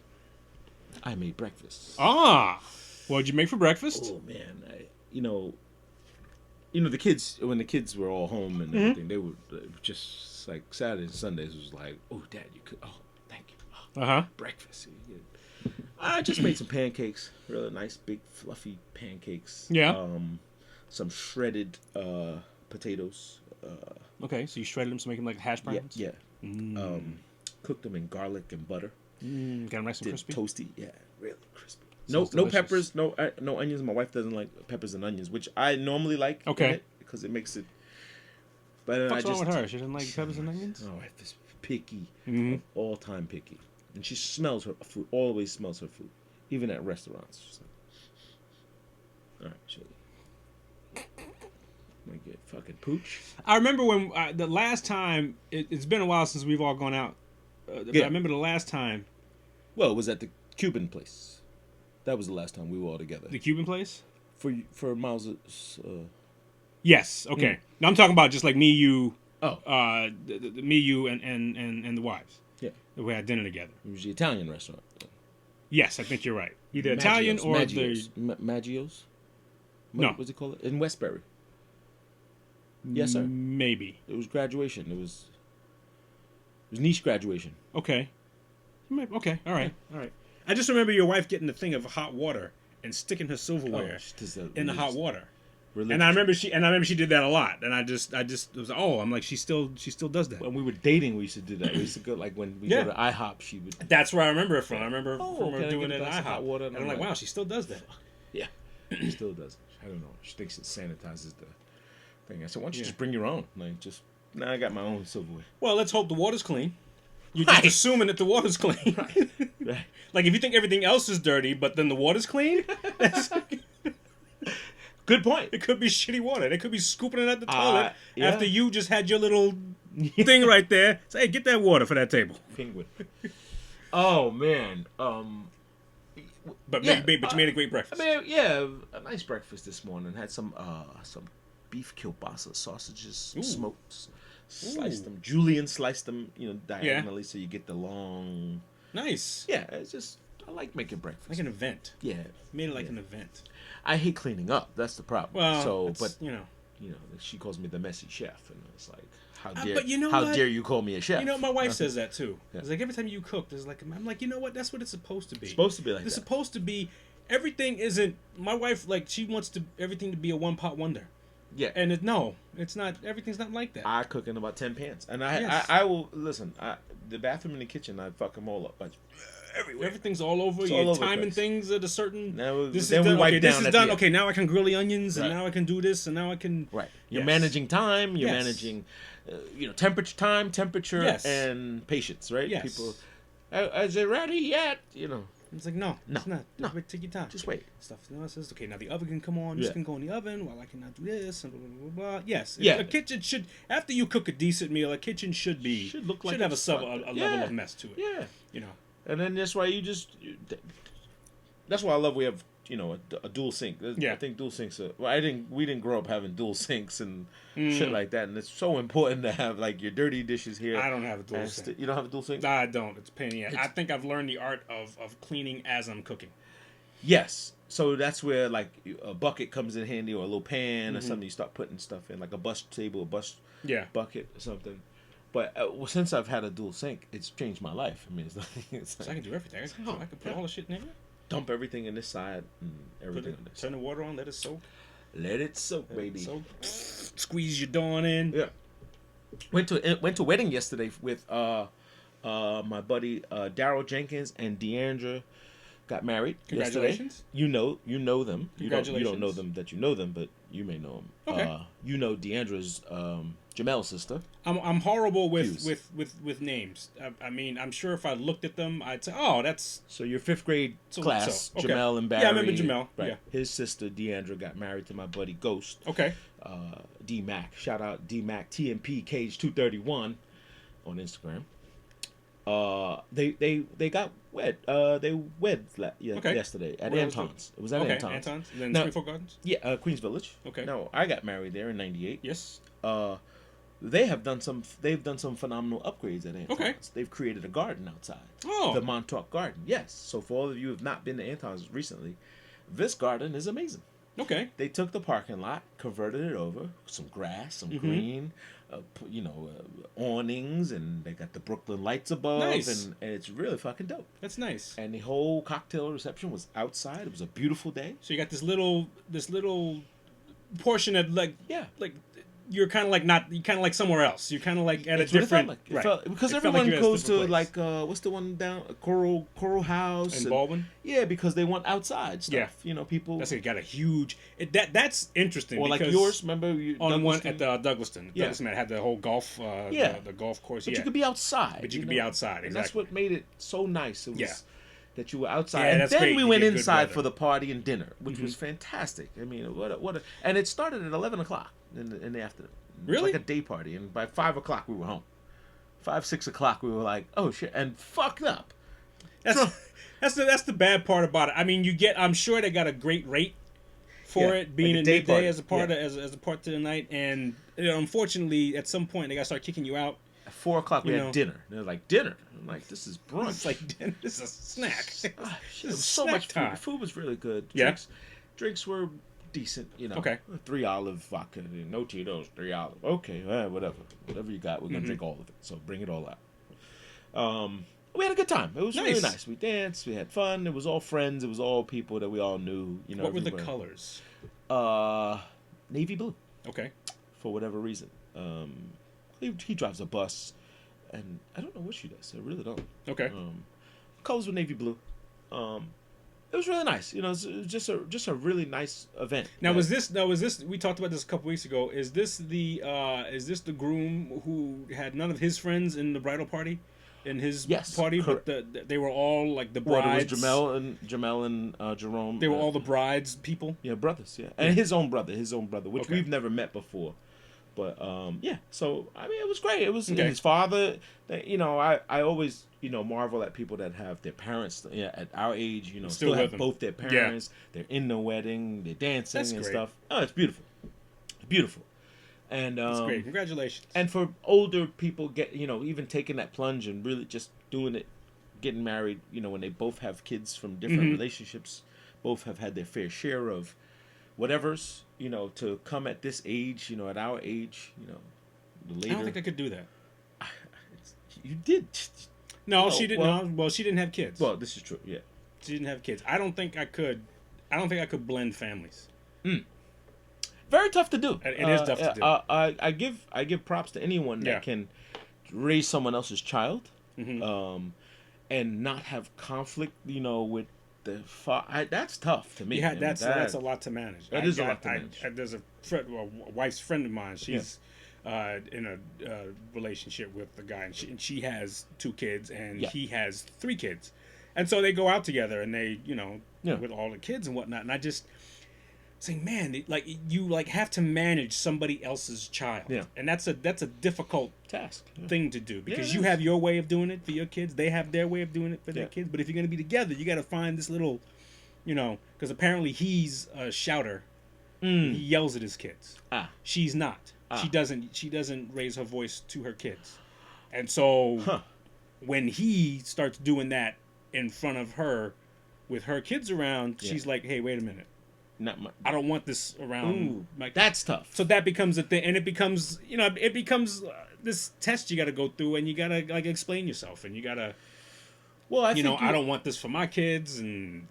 I made breakfast. Ah. What'd you make for breakfast? Oh man, the kids, when the kids were all home and everything, they were just like Saturdays and Sundays was like, oh Dad, you could, oh thank you, Uh-huh. breakfast. I just made some pancakes, really nice big fluffy pancakes. Yeah. some shredded potatoes. Okay, so you shredded them to make them like hash Yeah, browns. yeah. Cooked them in garlic and butter. Got them nice and Did crispy. toasty, yeah, really crispy. Sounds No delicious. peppers, no onions. My wife doesn't like peppers and onions, which I normally like. Okay. Because it makes it. But then What's I wrong just. with her? She doesn't like peppers and onions. My wife is picky, Mhm. all time picky, and she smells her food. Always smells her food, even at restaurants. She's like, all right, Chili. Might get fucking pooch. I remember when the last time. It's been a while since we've all gone out. But Yeah. I remember the last time. Well, it was at the Cuban place. That was the last time we were all together. The Cuban place. For Miles. Yes. Okay. Now I'm talking about just like me, you, Oh, me, you, and the wives. yeah. We had dinner together. It was the Italian restaurant. Yes, I think you're right. Either Italian or Maggio's. Maggio's. No. What was it called? In Westbury. Yes, sir. Maybe. It was graduation. It was niche graduation. Okay. Okay. All right. All right. I just remember your wife getting the thing of hot water and sticking her silverware in the hot water. And I remember she did that a lot. And I just was like, oh, I'm like she still does that. When we were dating, we used to do that. We used to go like when we Yeah. go to IHOP, she would. That's where I remember it from. I remember from can her I doing get it a at glass of IHOP. hot water? And I'm like, wow, she still does that. Yeah, she still does. I don't know. She thinks it sanitizes the thing. I said, why don't you Yeah. just bring your own? Like, just now I got my own silverware. Well, let's hope the water's clean. You're Right. just assuming that the water's clean. Right. Like if you think everything else is dirty, but then the water's clean, Good point. it could be shitty water. They could be scooping it at the toilet yeah. after you just had your little thing right there. Say, hey, get that water for that table. Penguin. Oh man. But Yeah, you made a great I breakfast. mean, yeah, a nice breakfast this morning. Had some beef kielbasa sausages, Ooh. smoked, sliced Ooh. them. Julian sliced them, diagonally, so you get the long. Nice. Yeah, it's just I like making breakfast. Like an event. Yeah, Made it like Yeah. an event. I hate cleaning up. That's the problem. Well, so, it's, but you know. she calls me the messy chef, and it's like, how Uh, dare, but you know how what? dare you call me a chef? You know, my wife says that too. Yeah. It's like every time you cook, there's like I'm like, you know what? That's what it's supposed to be. It's supposed to be like It's that. supposed to be. Everything isn't. My wife like she wants everything to be a one pot wonder, Yeah, and it's not. Everything's not like that. I cook in about 10 pans, and Yes. I will listen. The bathroom and the kitchen, I fuck them all up, but everywhere. Everything's all over. It's You're all over the timing place. things at a certain. Now This then is we done. wipe Okay, this down is at the done. end. Okay, now I can grill the onions, and Right. now I can do this, and now I can. Right. You're Yes. managing time. You're Yes. managing, temperature, Yes. and patience. Right. Yes. People, is it ready yet? It's like no, No, it's not. no. Wait, take your time. Just wait. Stuff. It says okay. Now the oven can come on. This Yeah. can go in the oven while I cannot do this and blah blah blah. blah. Yes. Yeah. A kitchen should after you cook a decent meal, a kitchen should Should look like have it's a fun. level Yeah. of mess to it. Yeah. You know. And then that's why that's why I love we have a dual sink. Yeah. I think dual sinks are. Well, we didn't grow up having dual sinks and shit like that, and it's so important to have like your dirty dishes here. I don't have a dual and sink. You don't have a dual sink? I don't. It's a pain in the ass. I think I've learned the art of cleaning as I'm cooking. Yes. So that's where like a bucket comes in handy, or a little pan Mm-hmm. or something. You start putting stuff in, like a bus table, a bus Yeah. bucket or something. But since I've had a dual sink, it's changed my life. I mean, it's So I like can do everything. I can put all the shit in there. dump everything in this side and Put everything it, on this. turn the water on. Let it soak. Let it soak, baby. So squeeze your dawn in. Yeah. Went to a wedding yesterday with my buddy Daryl Jenkins and Deandra got married. Congratulations. Yesterday. You know them. You don't know Congratulations. them that you know them, but you may know them. Okay. You know Deandra's Jamel's sister. I'm horrible Fuse. with names. I mean, I'm sure if I looked at them, I'd say, oh, that's So your fifth grade So- class, so, okay. Jamel and Barry. Yeah, I remember Jamel, Right. yeah. His sister Deandra got married to my buddy Ghost. okay. D Mac. Shout out D Mac TMP Cage 231 on Instagram. They got wed. They wed Okay. yesterday at Where was Anton's. It was at Okay, Anton's. Anton's. Then Now- Springfield Gardens. Yeah, Queens Village. Okay. No, I got married there in '98. Yes. They've done some phenomenal upgrades at Anton's. Okay. They've created a garden outside. Oh. The Montauk Garden. Yes. So for all of you who have not been to Anton's recently, this garden is amazing. Okay. They took the parking lot, converted it over, some grass, some Mm-hmm. green, awnings, and they got the Brooklyn lights above, Nice. and it's really fucking dope. That's nice. And the whole cocktail reception was outside. It was a beautiful day. So you got this little portion of like you're kind of like not you're kind of like somewhere else. You're kind of like at That's a what it felt different like. It right. felt- because It felt everyone like you're at a goes to different like place. what's the one down Coral House in Baldwin. Yeah, because they want outside stuff. Yeah. You know, people That's it. Got a huge. That's interesting. or like because yours. Remember on one Douglaston? at the Douglaston. Yeah. Douglaston had the whole golf. Yeah. The golf course. But yeah. you could be outside. But you could be outside, And that's exactly. what made it so nice. It was Yeah. that you were outside. Yeah, and that's then great. we You went get good inside weather. Mm-hmm. for the party and dinner, which was fantastic. I mean, what a and it started at 11 o'clock in the afternoon. It was Really? like a day party, and by 5 o'clock we were home. 6 o'clock we were like, oh shit, and fucked up. That's the bad part about it. I mean, I'm sure they got a great rate for Yeah, it being like a in day midday party. as a part Yeah. as a part to the night, and unfortunately, at some point they got to start kicking you out. At 4 o'clock we You had know. dinner. They're like, dinner? I'm like, this is brunch. It's like this is a snack. Shit, This it was is so snack much food. time. Food was really good. Yeah. Drinks were decent, you know. Okay. 3 olive vodka, no Tito's, 3 olive. Okay, whatever you got, we're Mm-hmm. gonna drink all of it. So bring it all out. We had a good time. It was really Nice. nice. We danced, we had fun. It was all friends. It was all people that we all knew. You know. What were the everybody. colors? Navy blue, Okay. for whatever reason. He drives a bus, and I don't know what she does. I really don't. Okay. Colors were navy blue. It was really nice. You know, it was just a really nice event. Now was this we talked about this a couple weeks ago. Is this the groom who had none of his friends in the bridal party? In his Yes, party, correct. but they were all like the Well, brides. it was Jamel and Jerome. They were all the brides people. yeah, brothers. Yeah, and his own brother, which Okay. we've never met before. But yeah, so I mean, it was great. It was Okay. his father. You know, I always marvel at people that have their parents at our age. You know, Still still with have them. both their parents. They're in the wedding. They're dancing That's and great. stuff. Oh, it's beautiful, beautiful. And That's great. Congratulations. and for older people, even taking that plunge and really just doing it, getting married, when they both have kids from different Mm-hmm. relationships, both have had their fair share of whatever's, to come at this age, at our age, the later. I don't think I could do that. You did. No, Oh, she didn't. well- Well, she didn't have kids. Well, this is true. Yeah. She didn't have kids. I don't think I could. I don't think I could blend families. Very tough to do. It is tough to do. I give props to anyone that Yeah. can raise someone else's child, Mm-hmm. and not have conflict. With the that's tough to me. Yeah, I mean, that's a lot to manage. That is a lot to manage. There's a wife's friend of mine. She's in a relationship with the guy, and she has 2 kids, and Yeah. he has 3 kids, and so they go out together, and they Yeah. with all the kids and whatnot. And I just say, man, you have to manage somebody else's child, Yeah. and that's a difficult task. Yeah. thing to do because it you is. have your way of doing it for your kids. They have their way of doing it for their Yeah. kids. But if you're going to be together, you got to find this little, because apparently he's a shouter. He yells at his kids. Ah. She's not. Ah. She doesn't raise her voice to her kids. And so when he starts doing that in front of her with her kids around, Yeah. she's like, "Hey, wait a minute. Not my. I don't want this around Ooh, my that's tough. so that becomes a thing, and it becomes this test you got to go through, and you got to explain yourself, and you got to Well, I I think don't want this for my kids, and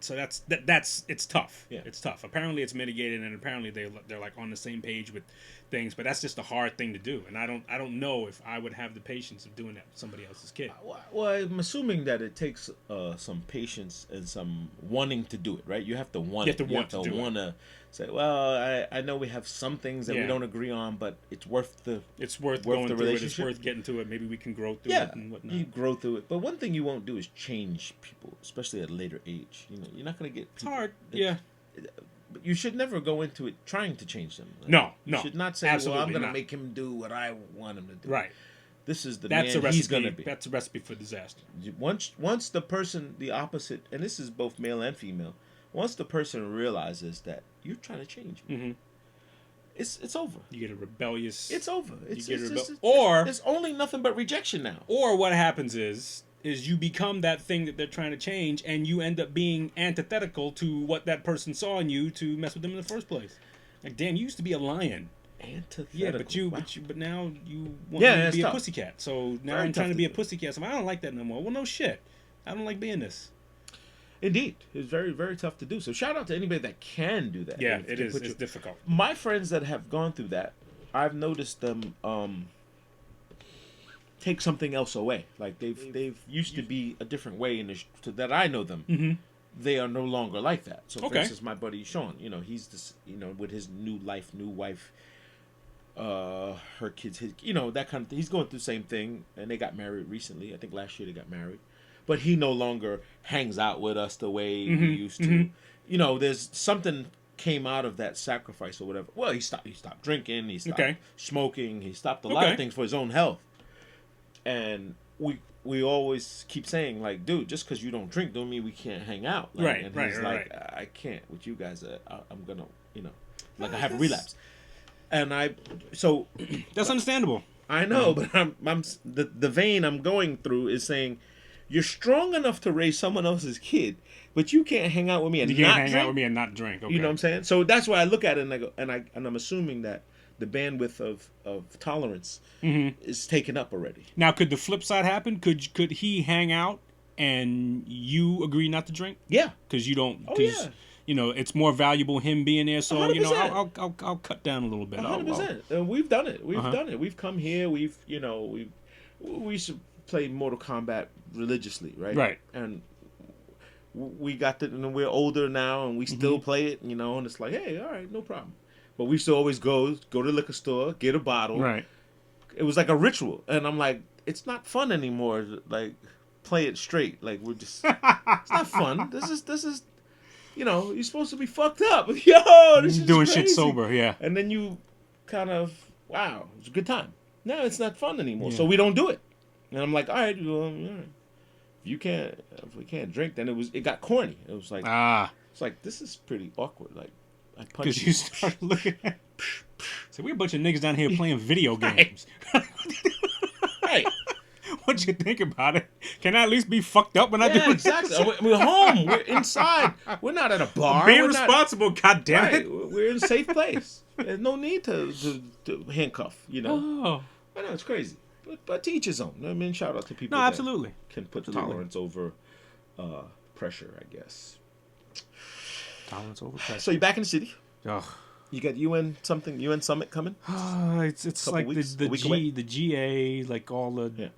so that's it's tough. Yeah. It's tough. Apparently it's mitigated, and apparently they're like on the same page with things, but that's just a hard thing to do, and I don't know if I would have the patience of doing that with somebody else's kid. Well, I'm assuming that it takes some patience and some wanting to do it, right? You have to want You it. have to want to do it. want to say, well, I know we have some things that we Yeah. don't agree on, but it's worth the It's worth Worth going the through it. It's relationship? worth getting to it. Maybe we can grow through yeah. it and whatnot. You grow through it, but one thing you won't do is change people, especially at a later age. You're not going to get. It's hard. Yeah. But you should never go into it trying to change them. No, You no, should not say, absolutely well, I'm going to not. make him do what I want him to do. Right. This is the That's a man recipe. he's going to be. That's a recipe for disaster. Once the person, the opposite, and this is both male and female, once the person realizes that you're trying to change me, Mm-hmm. it's over. You get a rebellious. It's over. get a rebel- or or- there's only nothing but rejection now. Or what happens is you become that thing that they're trying to change, and you end up being antithetical to what that person saw in you to mess with them in the first place. Like, damn, you used to be a lion. Antithetical. Yeah, Wow. but now you want Yeah, me to that's be tough. a pussycat. So now Very I'm trying tough to to be a do. pussycat. So I don't like that no more. Well, no shit. I don't like being this. Indeed, it's very, very tough to do. So shout out to anybody that can do that. Yeah, If it you is. put It's your- difficult. My friends that have gone through that, I've noticed them take something else away. Like they've used to be a different way in that I know them. Mm-hmm. They are no longer like that. So, for Okay. instance, my buddy Sean, he's this, with his new life, new wife, her kids, that kind of thing. He's going through the same thing, and they got married recently. I think last year they got married, but he no longer hangs out with us the way he used to. There's something came out of that sacrifice or whatever. Well, he stopped drinking, he stopped smoking, he stopped a lot of things for his own health, and we always keep saying, like, dude, just because you don't drink don't mean we can't hang out. Like, Right, and right, he's right, like, I can't with you guys. I'm gonna, like I have a relapse, and so That's understandable. I know, but I'm the vein I'm going through is saying, you're strong enough to raise someone else's kid, but you can't hang out with me and You can't not hang drink. out with me and not drink. Okay. You know what I'm saying? So that's why I look at it and I go, and I'm assuming that the bandwidth of tolerance is taken up already. Now, could the flip side happen? Could he hang out and you agree not to drink? Yeah. Because you don't. Oh, Cause, yeah. it's more valuable him being there. So 100%. I'll cut down a little bit. 100%. And we've done it. We've done it. We've come here. We used to play Mortal Kombat religiously, right? Right. And we got and we're older now, and we still play it, and it's like, hey, all right, no problem. But we used to always go to the liquor store, get a bottle. Right. It was like a ritual, and I'm like, it's not fun anymore. Like, play it straight. Like, we're just, it's not fun. This is, you're supposed to be fucked up. Yo, this is Doing crazy. shit sober, yeah. And then you kind of, wow, it's a good time. Now it's not fun anymore, so we don't do it. And I'm like, all right, well, all right. If we can't drink, then it got corny. It was like, it's like, this is pretty awkward. Like, I punch Because you start looking at. So we're a bunch of niggas down here playing video games. Right. What you think about it? Can I at least be fucked up when I do Yeah, it? exactly. We're home. We're inside. We're not at a bar. Being We're not- responsible, goddamn Right. it. We're in a safe place. There's no need to handcuff, Oh. I know, it's crazy. But to each his own. I mean, shout out to people No, that absolutely. can put Absolutely. tolerance over pressure, I guess. Tolerance over pressure. So you're back in the city. Ugh. You got UN Summit coming? It's Couple like weeks, the a week away? the GA, like all the Yeah.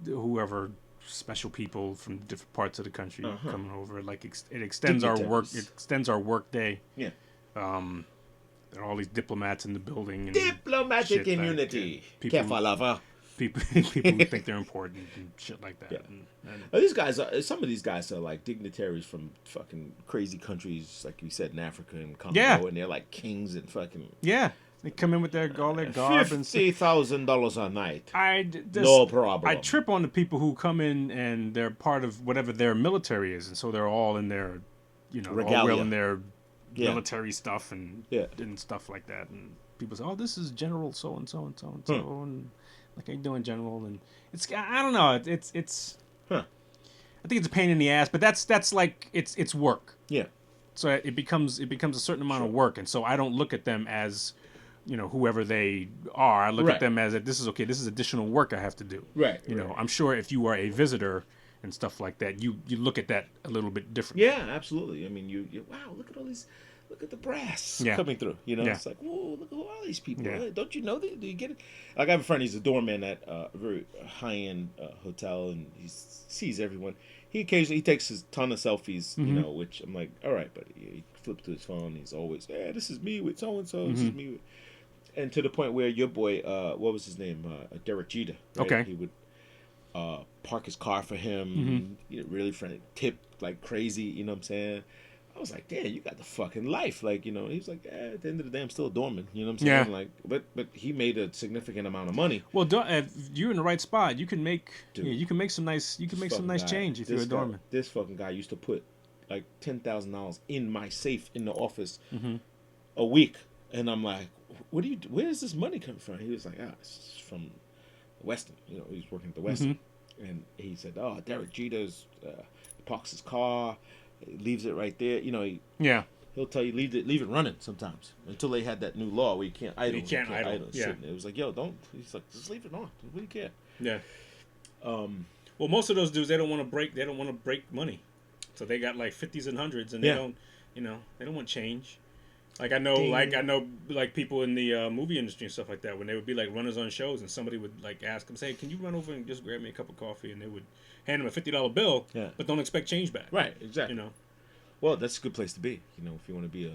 whoever special people from different parts of the country Uh-huh. coming over. Like it extends our work. Dignitaries. It extends our work day. Yeah. There are all these diplomats in the building. And Diplomatic shit like- immunity. people- Careful, lover. people who think they're important and shit like that. Yeah. And These guys some of these guys are like dignitaries from fucking crazy countries, like you said, in Africa and Congo, Yeah. and they're like kings and fucking yeah, they come in with all their garb and stuff. $50,000 a night. This, No problem. I trip on the people who come in and they're part of whatever their military is, and so they're all in their, all Regalia. wearing their Yeah. military stuff and Yeah. and stuff like that. And people say, "Oh, this is General so and so and so and so," and like, "How you doing, General?" And I don't know. It's. Huh. I think it's a pain in the ass, but that's like it's work. Yeah. So it becomes a certain amount of work, and so I don't look at them as, whoever they are. I look Right. at them as this is additional work I have to do. Right. You know, I'm sure if you are a visitor and stuff like that, you look at that a little bit different. Yeah, absolutely. I mean, you wow, look at all these, look at the brass Yeah. coming through. Yeah. It's like, whoa, look at all these people. Yeah. Don't you know that? Do you get it? Like, I have a friend. He's a doorman at a very high-end hotel, and he sees everyone. He occasionally takes his ton of selfies, which I'm like, all right, buddy. He flips to his phone. He's always, yeah, this is me with so and so. This is me with, and to the point where your boy, what was his name, Derek Jeter. Right? Okay. He would park his car for him. Really friendly, tip like crazy. You know what I'm saying? I was like, damn, you got the fucking life. Like, he was like, at the end of the day, I'm still a doorman. You know what I'm saying? Yeah. Like, but he made a significant amount of money. Well, if you're in the right spot, you can make Dude. you can make some nice change if you're a doorman. This fucking guy used to put like $10,000 in my safe in the office a week, and I'm like, what do you? Where is this money coming from? He was like, it's from Weston. He was working at the Weston, and he said, oh, Derek Jeter's parks his car, leaves it right there. Yeah. He'll tell you leave it running sometimes until they had that new law where you can't idle. You can't idle, yeah. Sitting there. It was like, yo, don't. He's like, just leave it on. What do you care? Yeah. Well, most of those dudes, they don't want to break money. So they got like 50s and 100s, and Yeah. they don't, they don't want change. Like I know, like people in the movie industry and stuff like that. When they would be like runners on shows, and somebody would like ask them, say, "Can you run over and just grab me a cup of coffee?" And they would hand them a $50 bill, Yeah. but don't expect change back. Right, exactly. You know. Well, that's a good place to be. You know, if you want to be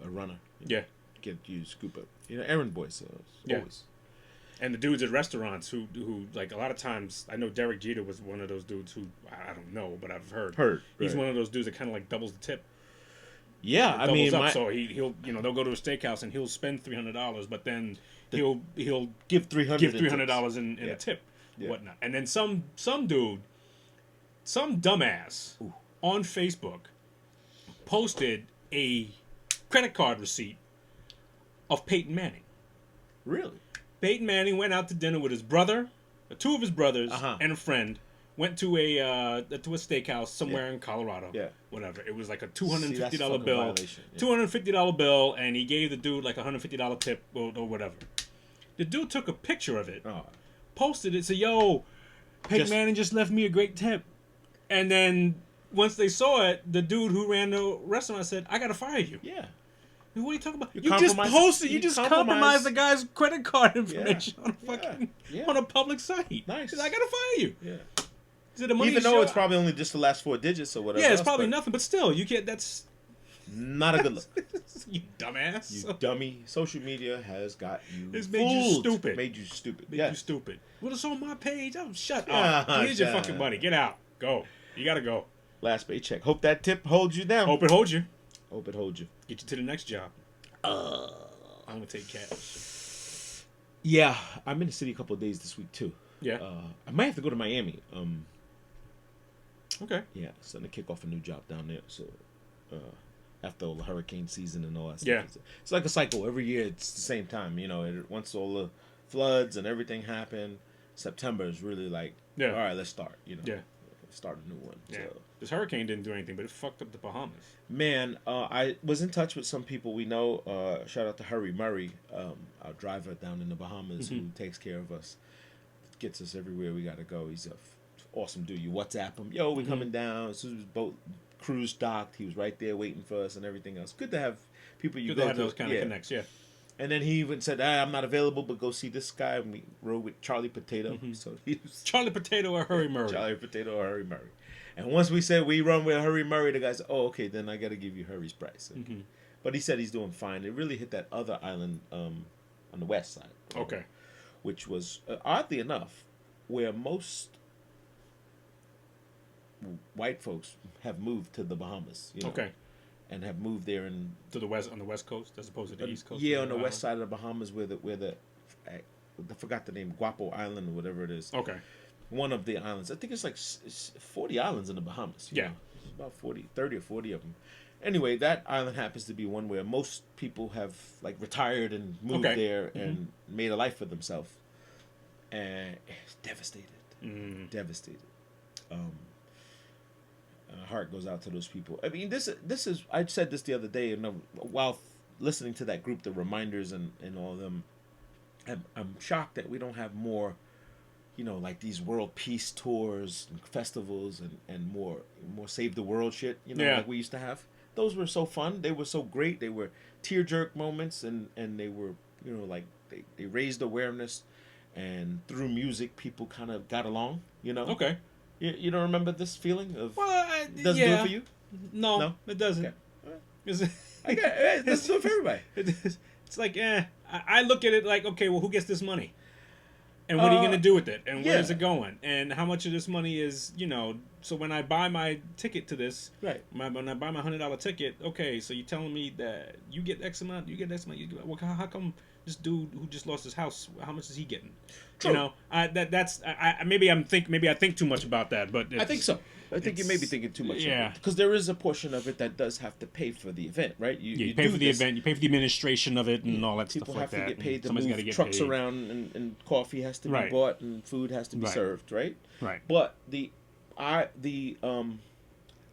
a runner. Yeah. Get you scoop up. You know, errand boys. Yeah. Always. And the dudes at restaurants who like a lot of times, I know Derek Jeter was one of those dudes who I don't know, but I've heard. He's right. one of those dudes that kind of like doubles the tip. Yeah, I mean, So he'll they'll go to a steakhouse and he'll spend $300, but then he'll give $300 in Yeah. a tip, Yeah. whatnot. And then some dude, some dumbass on Facebook posted a credit card receipt of Peyton Manning. Really? Peyton Manning went out to dinner with his brother, two of his brothers, and a friend. Went to a steakhouse somewhere in Colorado. Yeah. Whatever. It was like a $250 fucking bill. violation. Yeah. $250 bill, and he gave the dude like a $150 tip or whatever. The dude took a picture of it, posted it, said, "Yo, Peyton Manning just left me a great tip." And then once they saw it, the dude who ran the restaurant said, "I gotta fire you." Yeah. What are you talking about? You You just compromise- posted. You you just compromise- compromised the guy's credit card information on a Yeah. fucking Yeah. on a public site. Nice. He said, I gotta fire you. Yeah. Is it a money Even though shot? it's probably only just the last 4 digits or whatever. Yeah, it's else, probably but nothing, but still, you can't. That's not a good look. you dumbass. You dummy. Social media has got you It's made you fooled. stupid. Made you stupid. Made Yes. you stupid. Well, it's on my page. Oh, shut Yeah, up. Here's your shut fucking up. money. Get out. Go. You gotta go. Last paycheck. Hope that tip holds you down. Hope it holds you. Hope it holds you. Get you to the next job. I'm gonna take cash. Yeah, I'm in the city a couple of days this week too. Yeah. I might have to go to Miami. Okay. Yeah, starting to kick off a new job down there. So, after all the hurricane season and all that stuff, Yeah. it's like a cycle. Every year, it's the same time. You know, once all the floods and everything happen, September is really like, Yeah. all right, let's start. You know, Yeah. start a new one. Yeah. So, This hurricane didn't do anything, but it fucked up the Bahamas. man, I was in touch with some people we know. Shout out to Hurry Murray, our driver down in the Bahamas who takes care of us, gets us everywhere we got to go. He's a awesome dude. You WhatsApp him, yo, we coming down. As soon as the boat cruise docked, he was right there waiting for us and everything else. Good to have people you Good go to have to. those kind of connects. Yeah. And then he even said, I'm not available, but go see this guy. And we rode with Charlie Potato. So he was Charlie Potato or Hurry Murray. Charlie Potato or Hurry Murray. And once we said we run with Hurry Murray, the guy said, oh, okay, then I got to give you Hurry's price. But he said he's doing fine. It really hit that other island on the west side. Okay. Which was, oddly enough, where most white folks have moved to the Bahamas. You know, Okay. And have moved there and To the west, on the west coast, as opposed to the east coast. yeah, on the west side of the Bahamas, where I forgot the name, Guapo Island or whatever it is. Okay. One of the islands. I think it's like 40 islands in the Bahamas. you Yeah. know. It's about 30 or 40 of them. Anyway, that island happens to be one where most people have like retired and moved Okay. there and made a life for themselves. And it's devastated. Devastated. Heart goes out to those people. I mean, this is. I said this the other day, and while listening to that group, the Reminders and all of them, I'm shocked that we don't have more, you know, like these world peace tours and festivals and more save the world shit. You know, Yeah. like we used to have. Those were so fun. They were so great. They were tear jerk moments, and they were, you know, like they raised awareness, and through music, people kind of got along. You know. Okay. You don't remember this feeling of Well, doesn't do it for you? No, No? it doesn't. Okay. Is it- I got it doesn't do it for everybody. It's like, I look at it like, okay, well, who gets this money? And what are you going to do with it? And yeah. where's it going? And how much of this money is, you know, so when I buy my ticket to this, Right. when I buy my $100 ticket, okay, so you're telling me that you get X amount, you get X amount, well, how come this dude who just lost his house, how much is he getting? True. You know, maybe I think too much about that, but I think so. I think you may be it's- thinking too much. yeah. Because there is a portion of it that does have to pay for the event, right? You pay do for the this. event, you pay for the administration of it, and all that People stuff have like to that. get paid to Somebody's gotta move get trucks paid. around, and coffee has to be Right. bought, and food has to be Right. served, right? Right. But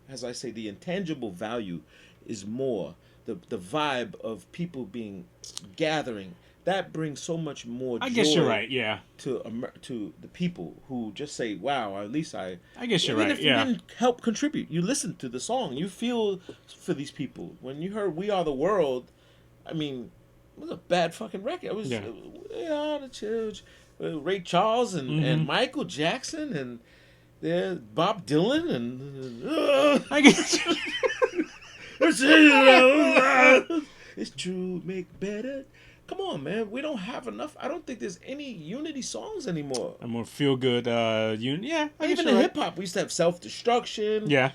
as I say, the intangible value is more the vibe of people gathering, that brings so much more joy I guess you're right. Yeah. to the people who just say, wow, at least I guess you're even right. if you Yeah. didn't help contribute, you listened to the song, you feel for these people. When you heard We Are the World, I mean, it was a bad fucking record. It was Yeah. We Are the Children, Ray Charles and Michael Jackson and there's Bob Dylan and I guess. it's true, make better. Come on, man. We don't have enough. I don't think there's any Unity songs anymore. A more feel good. Yeah. I guess Even you're in right. hip hop, we used to have Self Destruction. Yeah.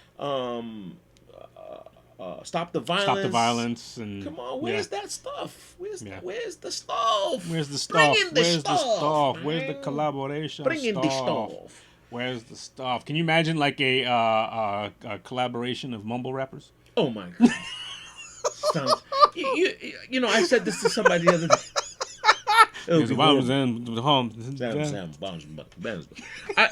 Stop the Violence. Stop the violence and. Come on, where's yeah. that stuff? Where's Yeah. where's the stuff? Where's the Bring stuff? in the Where's the stuff, stuff? Where's the man. collaboration? Bring in the stuff. Where's the stuff? Can you imagine like a collaboration of mumble rappers? Oh my god. Sounds, you know, I said this to somebody the other day. It would be horrible.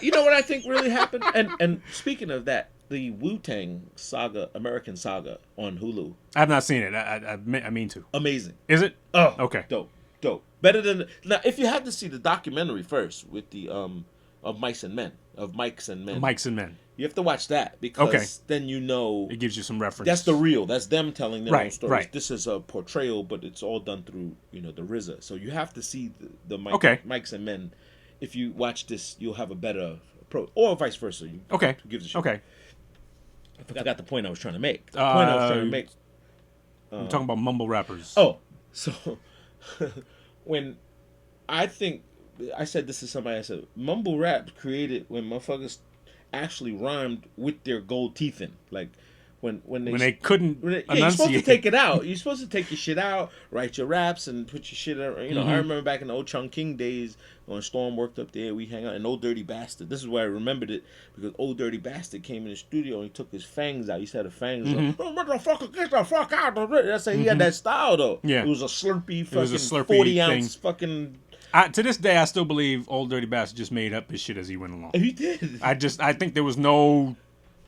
You know what I think really happened? And speaking of that, the Wu-Tang Saga, American Saga on Hulu. I have not seen it. I mean to. Amazing. Is it? Oh, Okay. Dope. Better than now. If you have to see the documentary first with the of Mice and Men, of Mikes and Men. Mikes and Men. You have to watch that because Okay. then you know It gives you some reference. that's the real. That's them telling their own Right, stories. right. This is a portrayal, but it's all done through the RZA. So you have to see the Okay. Mikes and Men. If you watch this, you'll have a better approach, or vice versa. Okay. Who gives a shit? Okay. I forgot the point I was trying to make. The point I was trying to make. I'm talking about mumble rappers. Oh, so when I said this to somebody, I said mumble rap created when motherfuckers actually rhymed with their gold teeth in, like when they couldn't you're supposed to enunciate. take it out. You're supposed to take your shit out, write your raps, and put your shit out. I remember back in the old Chung King days when Storm worked up there, we hang out. And Old Dirty Bastard. This is why I remembered it, because Old Dirty Bastard came in the studio and he took his fangs out. He said the fangs out. Oh, motherfucker, get the fuck out. That's how he had that style, though. Yeah. It was a slurpy was a fucking slurpy 40-ounce fucking... To this day, I still believe Old Dirty Bastard just made up his shit as he went along. He did. I think there was no,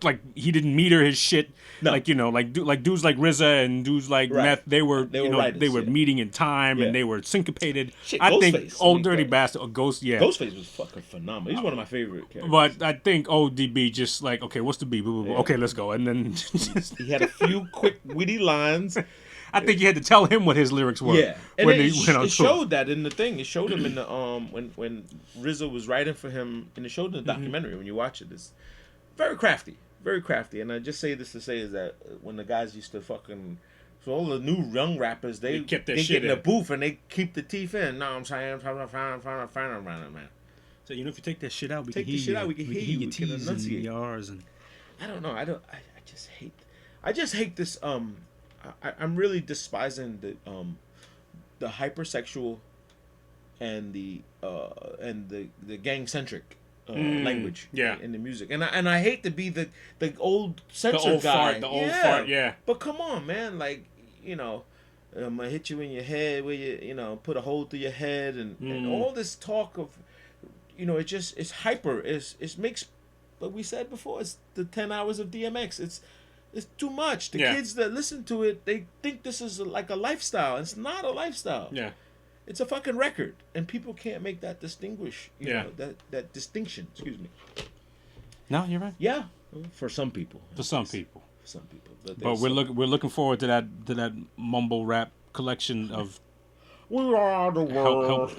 like, he didn't meter his shit. No. Like, like dudes like RZA and dudes like Right. Meth, they were writers, meeting in time Yeah. and they were syncopated. Shit, I think Ghostface, Old Dirty Bastard or Ghost, yeah. Ghostface was fucking phenomenal. He's one of my favorite characters. But I think ODB just like, okay, what's the beat? Okay, let's go. And then He had a few quick witty lines. I think you had to tell him what his lyrics were. Yeah, and when it, they went on it tour. showed that in the thing. It showed him in the when RZA was writing for him, and it showed in the documentary. When you watch it, it's very crafty, very crafty. And I just say this to say is that when the guys used to fucking, so all the new young rappers, they kept their they shit get in the in. booth and they keep the teeth in. No, I'm saying, fine, man. So if you take that shit out, we Take can the hear shit you. out, we can hear you, your we can T's and enunciate. R's and I don't know. I just hate this. I'm really despising the hypersexual and the gang centric language yeah. in the music, and I hate to be the old censor old guy, fart, the old fart, yeah. But come on, man, like I'm gonna hit you in your head where you put a hole through your head and all this talk of it's hyper, it makes, like we said before, it's the 10 hours of DMX. It's too much. The kids that listen to it, they think this is like a lifestyle. It's not a lifestyle. yeah. It's a fucking record, and people can't make that that distinction. Excuse me. No, you're right. Yeah, for some people. For some people. But But we're looking forward to that mumble rap collection of We are the world.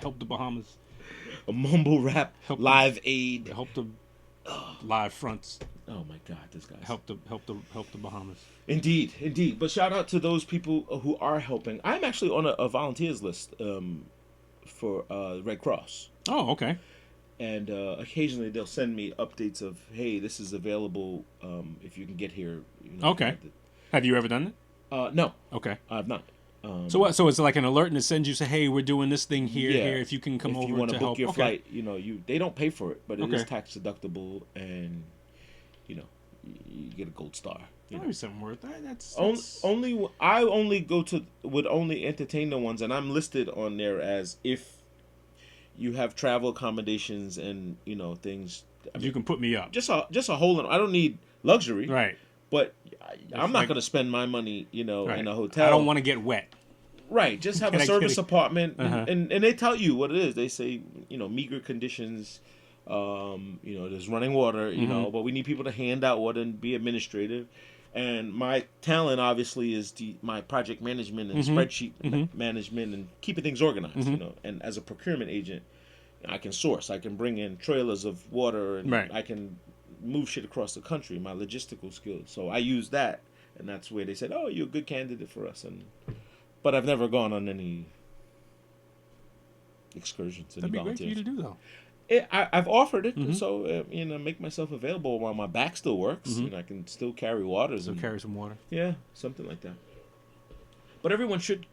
help the Bahamas. A mumble rap Help live aid. Help the live fronts. Oh my God, this guy. Help the Bahamas. Indeed. But shout out to those people who are helping. I'm actually on a volunteers list for Red Cross. Oh, okay. And occasionally they'll send me updates of, hey, this is available if you can get here. Okay. Have you ever done it? No, Okay. I've not. So what? So it's like an alert and it sends you, say, hey, we're doing this thing here. Yeah. If you can come if over you want to to book help. your Okay. flight, they don't pay for it, but it is Okay. tax deductible, and you get a gold star. Maybe something worth that. That's I would only entertain the ones, and I'm listed on there as if you have travel accommodations and things. you can put me up. Just a hole in. I don't need luxury, Right. but I'm not like- going to spend my money, Right. in a hotel. I don't want to get wet. Right, just have Can a I service get it? apartment, Uh-huh. and they tell you what it is. They say, meager conditions, there's running water, but we need people to hand out water and be administrative. And my talent, obviously, is my project management and spreadsheet management and keeping things organized, And as a procurement agent, I can source. I can bring in trailers of water, and Right. I can move shit across the country, my logistical skills. So I use that, and that's where they said, oh, you're a good candidate for us. But I've never gone on any excursions. That'd be great for you to do, though. I've offered it, so make myself available while my back still works. I can still carry waters. So carry some water. Yeah, something like that. But everyone should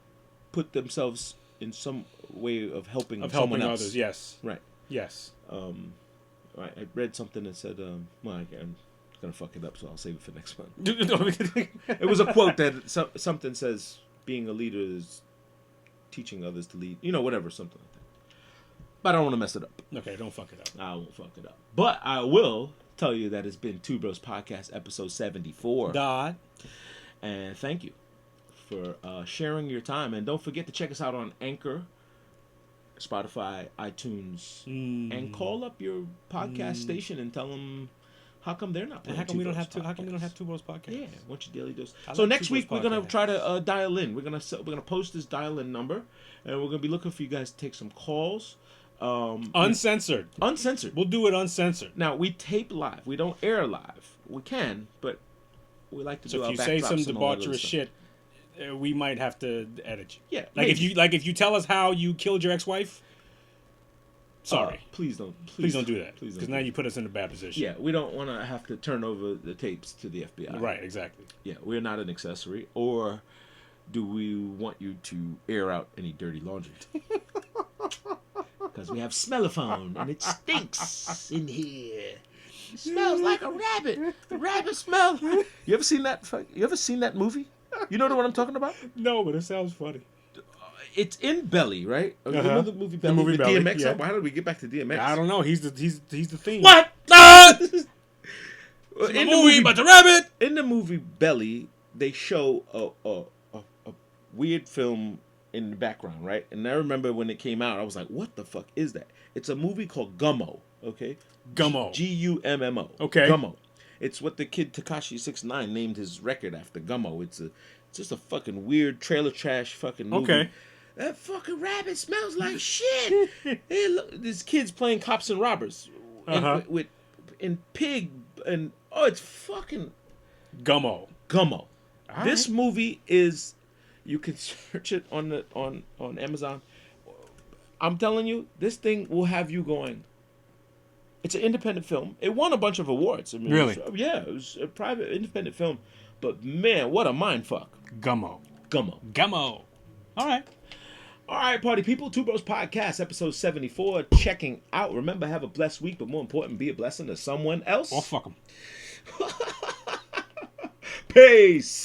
put themselves in some way of helping someone else. Others. Yes. Right. Yes. I read something that said, I'm gonna fuck it up, so I'll save it for next month. It It was a quote that something says, being a leader is teaching others to lead. Whatever, something like that. But I don't want to mess it up. Okay, don't fuck it up. I won't fuck it up. But I will tell you that it's been Two Bros Podcast, episode 74. God. And thank you for sharing your time. And don't forget to check us out on Anchor, Spotify, iTunes, and call up your podcast station and tell them how come they're not playing. How come we don't have two? How come we don't have Two Bros Podcasts? Yeah, what's your daily dose? I So like next Two Bros week we're gonna Podcast. try to dial in. We're gonna post this dial in number, and we're gonna be looking for you guys to take some calls. Uncensored. Uncensored. We'll do it uncensored. Now we tape live. We don't air live. We can, but we like to So do if our you say some backdrops and all that other debaucherous stuff. shit, we might have to edit you. Yeah, Like maybe. if you tell us how you killed your ex-wife. Sorry. Please don't. Please don't do that. Please don't. Because now you put us in a bad position. Yeah, we don't want to have to turn over the tapes to the FBI. Right. Exactly. Yeah, we're not an accessory. Or do we want you to air out any dirty laundry? Because we have smellophone and it stinks in here. It smells like a rabbit. The rabbit smell. You ever seen that? You ever seen that movie? You know what I'm talking about? No, but it sounds funny. It's in Belly, right? You Uh-huh. know the movie Belly movie with Belly, DMX? yeah. How did we get back to DMX? I don't know. He's the theme. What? Ah! In the movie about the rabbit. In the movie Belly, they show a weird film in the background, right? And I remember when it came out, I was like, "What the fuck is that?" It's a movie called Gummo. Okay, Gummo. Gummo. Okay. Gummo. It's what the kid Tekashi 6ix9ine named his record after. Gummo. It's just a fucking weird trailer trash fucking movie. Okay. That fucking rabbit smells like shit. Hey, look, this kid's playing cops and robbers, Uh-huh. and pig, and it's fucking Gummo. Gummo. All This right. movie is, you can search it on Amazon. I'm telling you, this thing will have you going. It's an independent film. It won a bunch of awards. I mean, Really? it was a private independent film. But man, what a mind fuck. Gummo. Gummo. Gummo. All right. All right, party people. Two Bros Podcast, episode 74. Checking out. Remember, have a blessed week, but more important, be a blessing to someone else. Or fuck him. Peace.